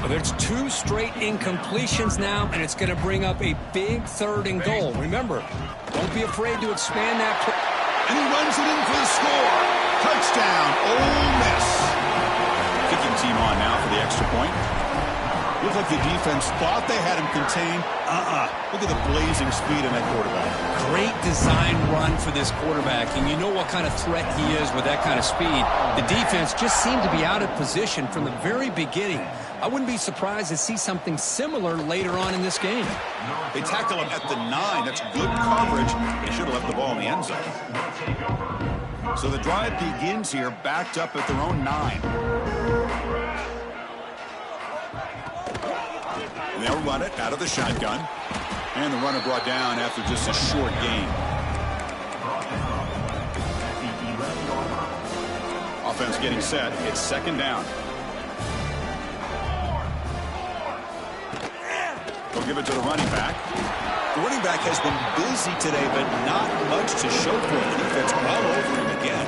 Well, there's 2 straight incompletions now, and it's going to bring up a big 3rd and goal. Remember, don't be afraid to expand that play. And he runs it in for the score. Touchdown, Ole Miss. Kicking team on now for the extra point. Looked like the defense thought they had him contained. Look at the blazing speed in that quarterback. Great design run for this quarterback, and you know what kind of threat he is with that kind of speed. The defense just seemed to be out of position from the very beginning. I wouldn't be surprised to see something similar later on in this game. They tackle him at the 9. That's good coverage. They should have left the ball in the end zone. So the drive begins here backed up at their own 9. And they'll run it out of the shotgun. And the runner brought down after just a short gain. Offense getting set. It's 2nd down. They'll give it to the running back. The running back has been busy today, but not much to show for it. The defense all over him again.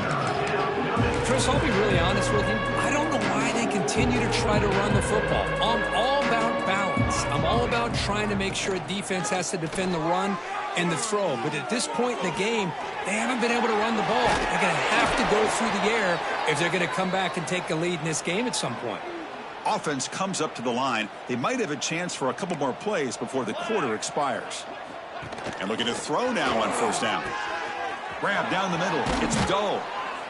Chris, I'll be really honest with you. I don't know why they continue to try to run the football. I'm all about balance. I'm all about trying to make sure a defense has to defend the run and the throw. But at this point in the game, they haven't been able to run the ball. They're going to have to go through the air if they're going to come back and take the lead in this game at some point. Offense comes up to the line. They might have a chance for a couple more plays before the quarter expires. And looking to throw now on 1st down. Grab down the middle. It's Dull.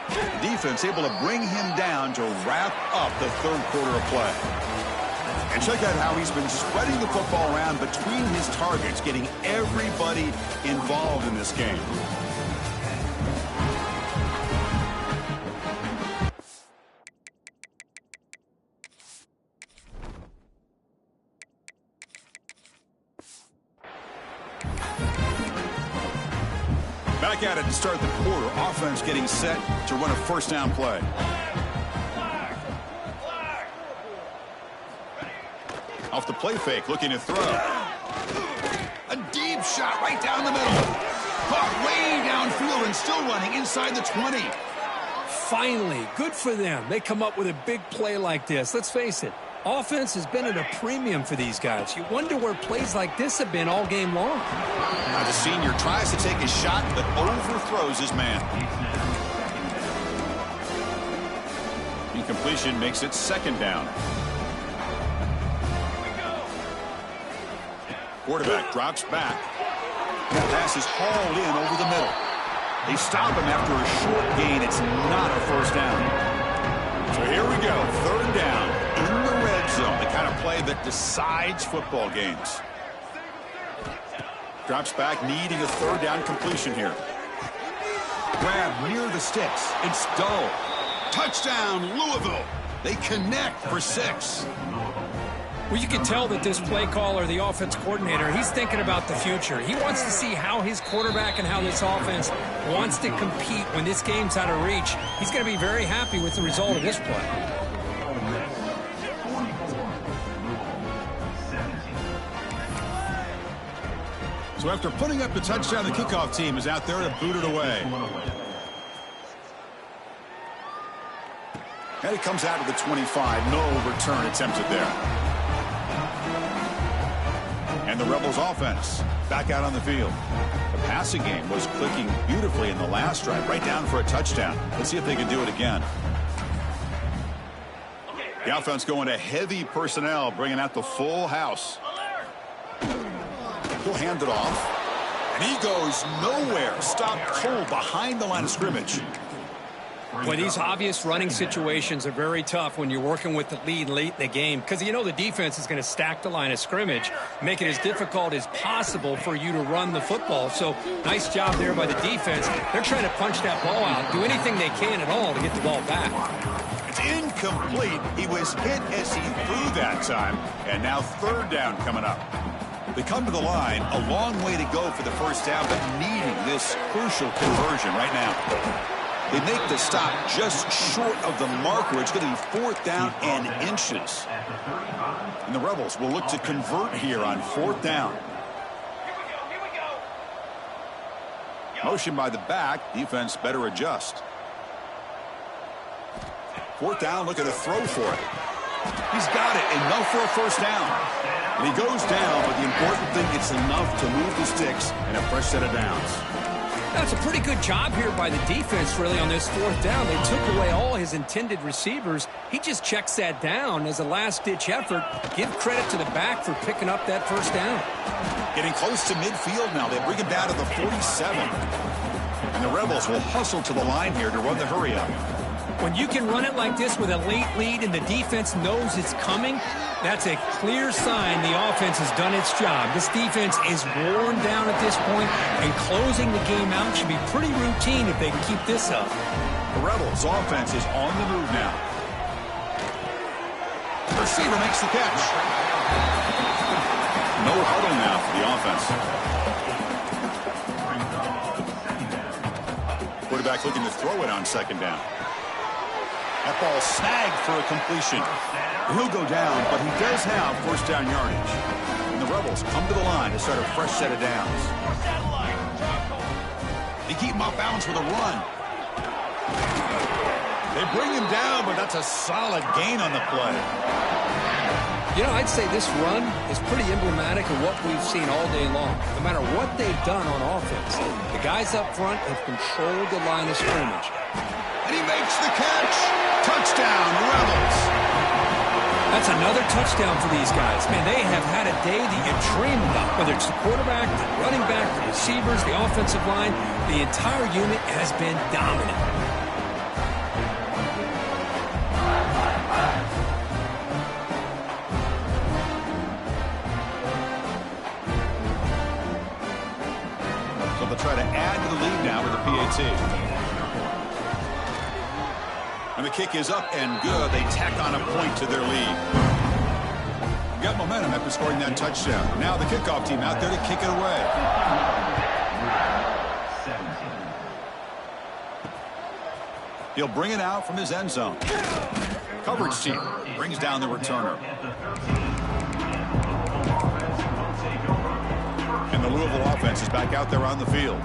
The defense able to bring him down to wrap up the 3rd quarter of play. And check out how he's been spreading the football around between his targets, getting everybody involved in this game. Back at it to start the quarter. Offense getting set to run a first down play. Off the play fake, looking to throw. A deep shot right down the middle. Caught way downfield and still running inside the 20. Finally, good for them. They come up with a big play like this. Let's face it, offense has been at a premium for these guys. You wonder where plays like this have been all game long. Now the senior tries to take a shot, but overthrows his man. Incompletion makes it second down. Quarterback drops back. That pass is hauled in over the middle. They stop him after a short gain. It's not a first down. So here we go. Third down in the red zone. The kind of play that decides football games. Drops back, needing a third down completion here. Grab near the sticks. It's dull. Touchdown, Louisville. They connect for 6. Well, you can tell that this play caller, the offense coordinator, he's thinking about the future. He wants to see how his quarterback and how this offense wants to compete when this game's out of reach. He's going to be very happy with the result of this play. So after putting up the touchdown, the kickoff team is out there to boot it away. And it comes out of the 25. No return attempted there. And the Rebels offense back out on the field. The passing game was clicking beautifully in the last drive, right down for a touchdown. Let's see if they can do it again. The offense going to heavy personnel, bringing out the full house. He'll hand it off. And he goes nowhere. Stopped cold behind the line of scrimmage. Well, these obvious running situations are very tough when you're working with the lead late in the game because you know the defense is going to stack the line of scrimmage, make it as difficult as possible for you to run the football. So nice job there by the defense. They're trying to punch that ball out, do anything they can at all to get the ball back. It's incomplete. He was hit as he threw that time, and now third down coming up. They come to the line, a long way to go for the first down, but needing this crucial conversion right now. They make the stop just short of the marker. It's going to be fourth down and inches. And the Rebels will look to convert here on fourth down. Here we go. Motion by the back. Defense better adjust. Fourth down, looking to throw for it. He's got it. Enough for a first down. And he goes down, but the important thing, it's enough to move the sticks and a fresh set of downs. That's a pretty good job here by the defense, really, on this fourth down. They took away all his intended receivers. He just checks that down as a last-ditch effort. Give credit to the back for picking up that first down. Getting close to midfield now. They bring him down to the 47. And the Rebels will hustle to the line here to run the hurry-up. When you can run it like this with a late lead and the defense knows it's coming, that's a clear sign the offense has done its job. This defense is worn down at this point, and closing the game out should be pretty routine if they can keep this up. The Rebels' offense is on the move now. The receiver makes the catch. No huddle now for the offense. Quarterback looking to throw it on second down. That ball snagged for a completion. He'll go down, but he does have first down yardage. And the Rebels come to the line to start a fresh set of downs. They keep him off balance with a run. They bring him down, but that's a solid gain on the play. You know, I'd say this run is pretty emblematic of what we've seen all day long. No matter what they've done on offense, the guys up front have controlled the line of scrimmage. And he makes the catch. Touchdown, Rebels. That's another touchdown for these guys. Man, they have had a day that you dream about. Whether it's the quarterback, the running back, the receivers, the offensive line, the entire unit has been dominant. So they'll try to add to the lead now with the PAT. And the kick is up and good. They tack on a point to their lead. Got momentum after scoring that touchdown. Now the kickoff team out there to kick it away. He'll bring it out from his end zone. Coverage team brings down the returner. And the Louisville offense is back out there on the field.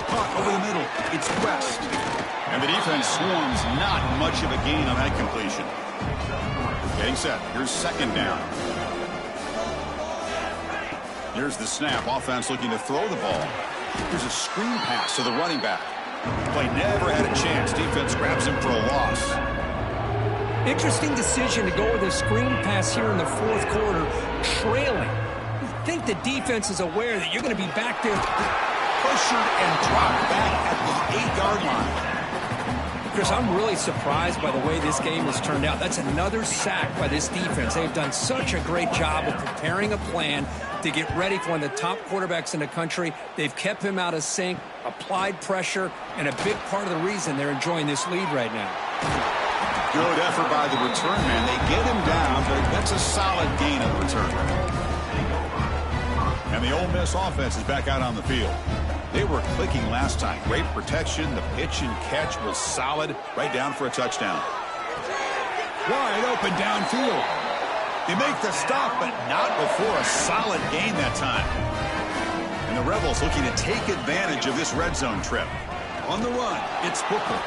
Caught over the middle. It's West. And the defense swarms. Not much of a gain on that completion. Getting set. Here's second down. Here's the snap. Offense looking to throw the ball. Here's a screen pass to the running back. Play never had a chance. Defense grabs him for a loss. Interesting decision to go with a screen pass here in the fourth quarter, trailing. You think the defense is aware that you're going to be back there. Pressured and dropped back at the 8-yard line. Chris, I'm really surprised by the way this game has turned out. That's another sack by this defense. They've done such a great job of preparing a plan to get ready for one of the top quarterbacks in the country. They've kept him out of sync, applied pressure, and a big part of the reason they're enjoying this lead right now. Good effort by the return man. They get him down, but that's a solid gain on the return. And the Ole Miss offense is back out on the field. They were clicking last time. Great protection. The pitch and catch was solid. Right down for a touchdown. Wide open downfield. They make the stop, but not before a solid gain that time. And the Rebels looking to take advantage of this red zone trip. On the run, it's Booker.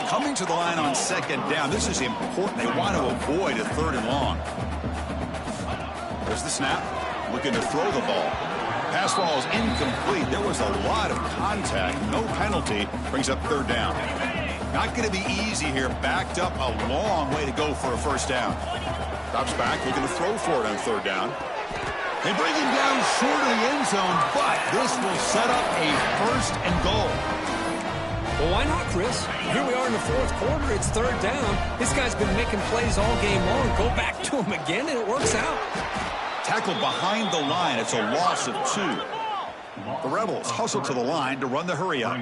Coming to the line on second down. This is important. They want to avoid a third and long. There's the snap. Looking to throw the ball. Pass ball is incomplete. There was a lot of contact. No penalty. Brings up third down. Not going to be easy here. Backed up a long way to go for a first down. Drops back. Looking to throw for it on third down. They bring him down short of the end zone, but this will set up a first and goal. Well, why not, Chris? Here we are in the fourth quarter. It's third down. This guy's been making plays all game long. Go back to him again, and it works out. Tackled behind the line. It's a loss of 2. The Rebels hustle to the line to run the hurry up.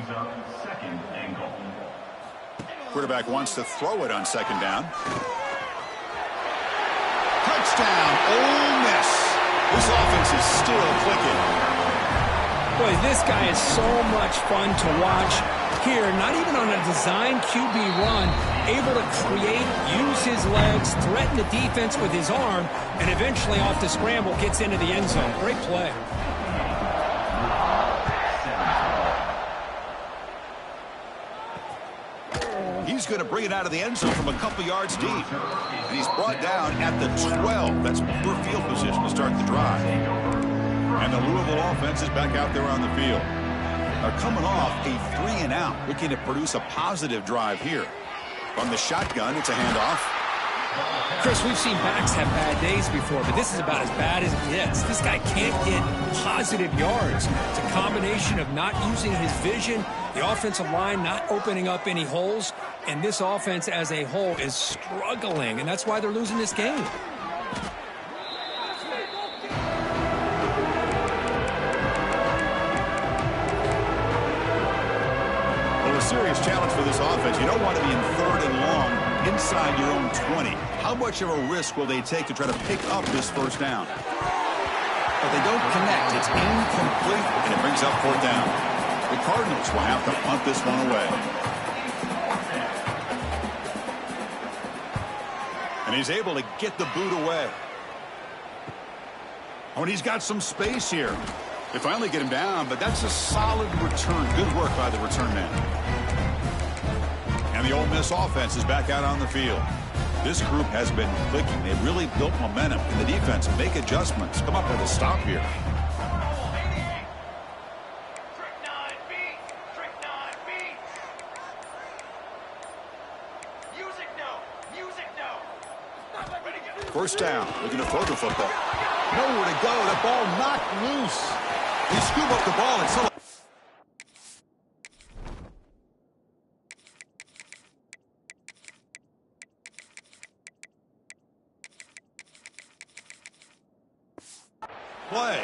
Quarterback wants to throw it on second down. Touchdown, Ole Miss. This offense is still clicking. Boy, this guy is so much fun to watch. Here, not even on a design QB run, able to create, use his legs, threaten the defense with his arm, and eventually off the scramble gets into the end zone. Great play. He's going to bring it out of the end zone from a couple yards deep. And he's brought down at the 12. That's poor field position to start the drive. And the Louisville offense is back out there on the field. Are coming off a 3-and-out, looking to produce a positive drive here. From the shotgun, it's a handoff. Chris, we've seen backs have bad days before, but this is about as bad as it gets. This guy can't get positive yards. It's a combination of not using his vision, the offensive line not opening up any holes, and this offense as a whole is struggling, and that's why they're losing this game. Serious challenge for this offense. You don't want to be in third and long inside your own 20. How much of a risk will they take to try to pick up this first down? But they don't connect. It's incomplete, and it brings up fourth down. The Cardinals will have to punt this one away. And he's able to get the boot away. Oh, and he's got some space here. They finally get him down, but that's a solid return. Good work by the return man. And the Ole Miss offense is back out on the field. This group has been clicking. They've really built momentum, and the defense make adjustments. Come up with a stop here. Trick 9B. Music no. First down. Looking to throw the football. Nowhere to go. The ball knocked loose. They scoop up the ball and so. Play.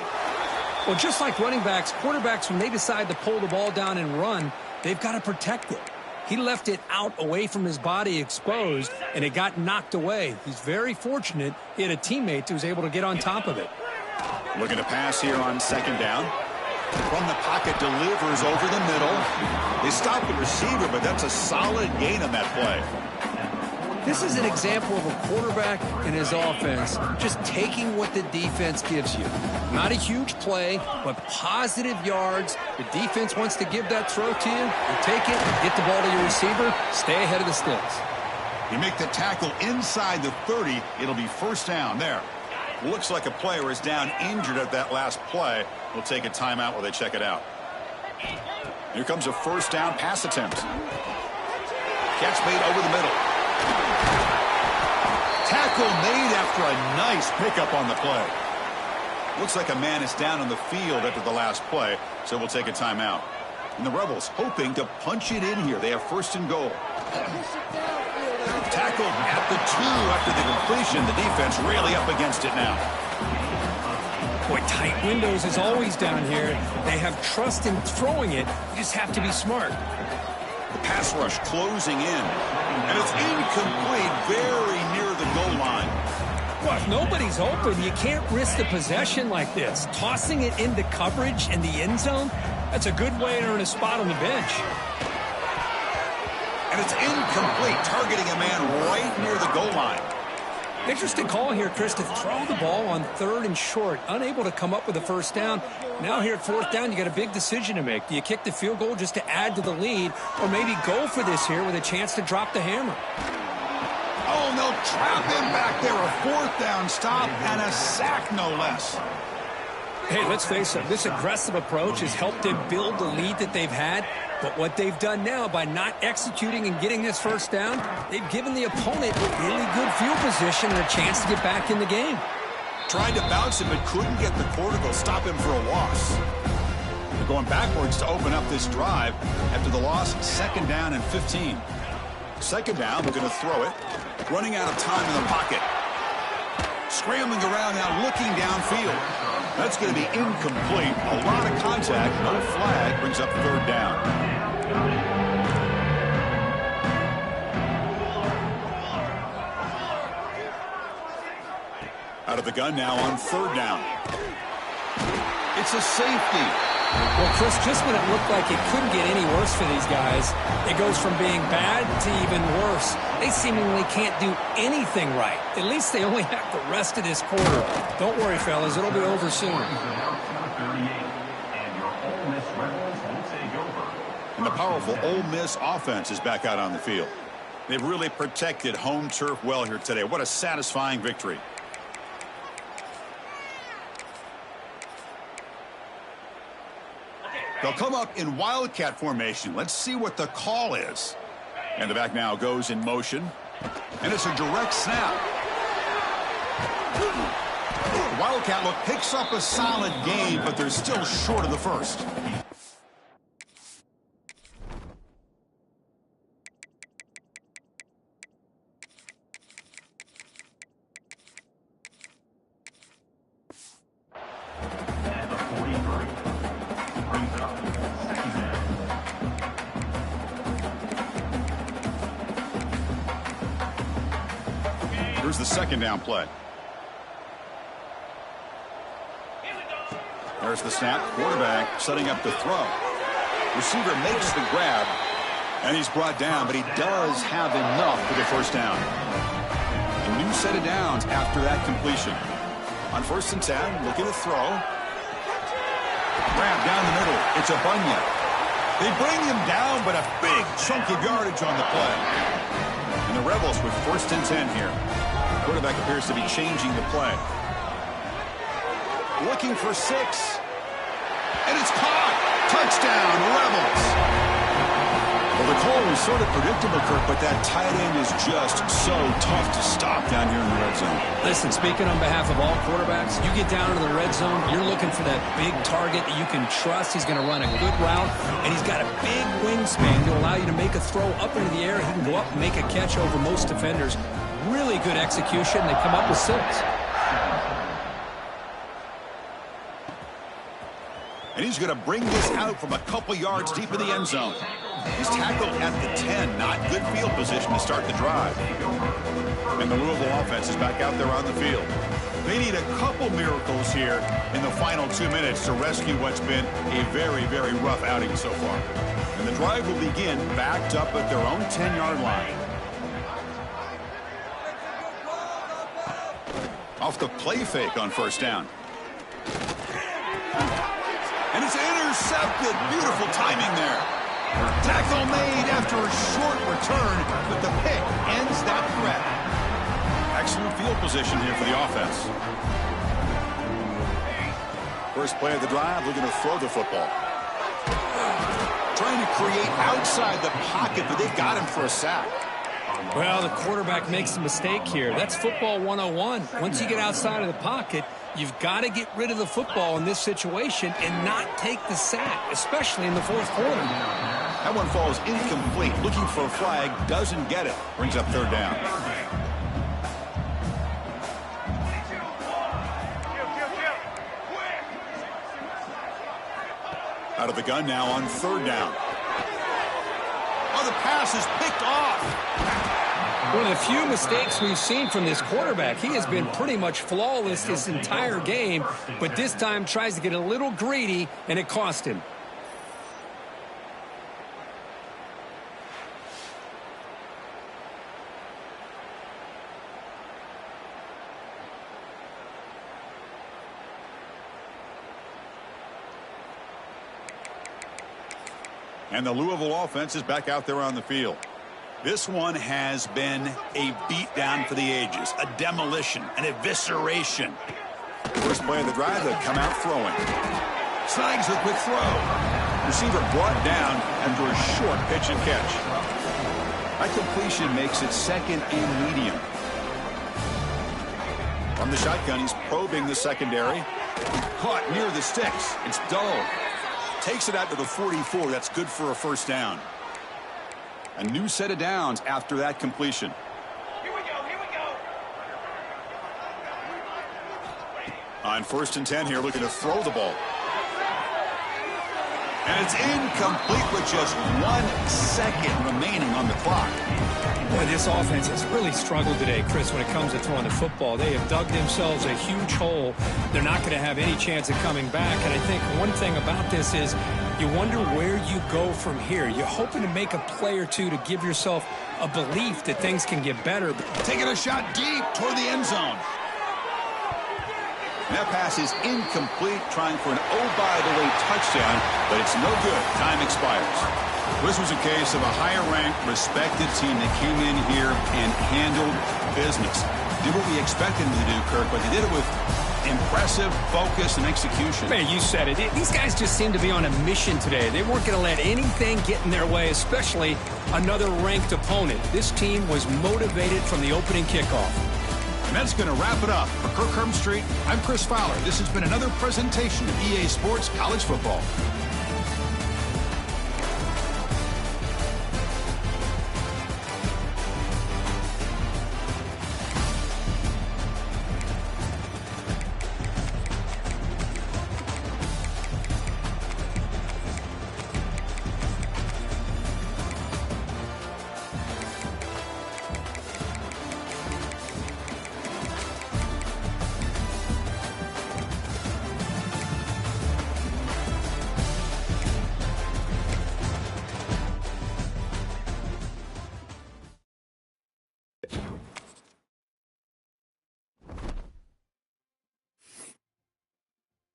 Well, just like running backs, quarterbacks, when they decide to pull the ball down and run, they've got to protect it. He left it out away from his body exposed, and it got knocked away. He's very fortunate he had a teammate who was able to get on top of it. Looking to pass here on second down. From the pocket, delivers over the middle. They stop the receiver, but that's a solid gain on that play. This is an example of a quarterback and his offense just taking what the defense gives you. Not a huge play, but positive yards. The defense wants to give that throw to you. You take it, get the ball to your receiver, stay ahead of the sticks. You make the tackle inside the 30. It'll be first down there. Looks like a player is down injured at that last play. We'll take a timeout while they check it out. Here comes a first down pass attempt. Catch made over the middle. Tackle made after a nice pickup on the play. Looks like a man is down on the field after the last play, so we'll take a timeout. And the Rebels hoping to punch it in here. They have first and goal. Tackled at the 2 after the completion. The defense really up against it now. Boy, tight windows is always down here. They have trust in throwing it. You just have to be smart. The pass rush closing in. And it's incomplete, very near the goal line. Well, if nobody's open, you can't risk the possession like this. Tossing it into coverage in the end zone, that's a good way to earn a spot on the bench. And it's incomplete, targeting a man right near the goal line. Interesting call here, Chris, to throw the ball on 3rd and short. Unable to come up with a first down. Now here at 4th down, you got a big decision to make. Do you kick the field goal just to add to the lead, or maybe go for this here with a chance to drop the hammer? Oh, and they'll trap him back there. A 4th down stop and a sack, no less. Hey, let's face it, this aggressive approach has helped them build the lead that they've had. But what they've done now by not executing and getting this first down, they've given the opponent really good field position and a chance to get back in the game. Tried to bounce him, but couldn't get the quarter to stop him for a loss. They're going backwards to open up this drive after the loss, 2nd down and 15. 2nd down, we're going to throw it. Running out of time in the pocket. Scrambling around now, looking downfield. That's going to be incomplete. A lot of contact. No flag brings up 3rd down. Out of the gun now on 3rd down. It's a safety. Well, Chris, just when it looked like it couldn't get any worse for these guys, it goes from being bad to even worse. They seemingly can't do anything right. At least they only have the rest of this quarter. Don't worry, fellas. It'll be over soon. And the powerful Ole Miss offense is back out on the field. They've really protected home turf well here today. What a satisfying victory. They'll come up in Wildcat formation. Let's see what the call is. And the back now goes in motion. And it's a direct snap. Wildcat look picks up a solid gain, but they're still short of the first. Here's the 2nd down play. There's the snap. Quarterback setting up the throw. Receiver makes the grab, and he's brought down, but he does have enough for the first down. A new set of downs after that completion. On 1st and 10, looking to throw. Grab down the middle. It's a Bunya. They bring him down, but a big chunk of yardage on the play. And the Rebels with 1st and 10 here. Quarterback appears to be changing the play. Looking for 6. And it's caught. Touchdown, Rebels. Well, the call was sort of predictable, Kirk, but that tight end is just so tough to stop down here in the red zone. Listen, speaking on behalf of all quarterbacks, you get down into the red zone, you're looking for that big target that you can trust. He's going to run a good route, and he's got a big wingspan to allow you to make a throw up into the air. He can go up and make a catch over most defenders. Really good execution. They come up with 6. And he's going to bring this out from a couple yards deep in the end zone. He's tackled at the 10. Not good field position to start the drive. And the Louisville offense is back out there on the field. They need a couple miracles here in the final 2 minutes to rescue what's been a very, very rough outing so far. And the drive will begin backed up at their own 10-yard line. Off the play fake on first down. And it's intercepted. Beautiful timing there. Tackle made after a short return, but the pick ends that threat. Excellent field position here for the offense. First play of the drive, looking to throw the football. Trying to create outside the pocket, but they've got him for a sack. Well, the quarterback makes a mistake here. That's football 101. Once you get outside of the pocket, you've got to get rid of the football in this situation and not take the sack, especially in the fourth quarter. That one falls incomplete. Looking for a flag, doesn't get it. Brings up third down. Out of the gun now on third down. Oh, the pass is picked off. One of the few mistakes we've seen from this quarterback. He has been pretty much flawless this entire game, but this time tries to get a little greedy, and it cost him. And the Louisville offense is back out there on the field. This one has been a beatdown for the ages, a demolition, an evisceration. First play of the drive, they come out throwing. Snags a quick throw. Receiver brought down after a short pitch and catch. That completion makes it second and medium. From the shotgun, he's probing the secondary. Caught near the sticks. It's dull. Takes it out to the 44. That's good for a first down. A new set of downs after that completion. Here we go, here we go. On first and 10 here, looking to throw the ball. And it's incomplete with just 1 second remaining on the clock. Boy, this offense has really struggled today, Chris, when it comes to throwing the football. They have dug themselves a huge hole. They're not going to have any chance of coming back. And I think one thing about this is you wonder where you go from here. You're hoping to make a play or two to give yourself a belief that things can get better. Taking a shot deep toward the end zone. That pass is incomplete, trying for an oh-by-the-way touchdown, but it's no good. Time expires. This was a case of a higher-ranked, respected team that came in here and handled business. Did what we expected them to do, Kirk, but they did it with impressive focus and execution. Man, you said it. These guys just seem to be on a mission today. They weren't going to let anything get in their way, especially another ranked opponent. This team was motivated from the opening kickoff. And that's going to wrap it up. For Kirk Street, I'm Chris Fowler. This has been another presentation of EA Sports College Football.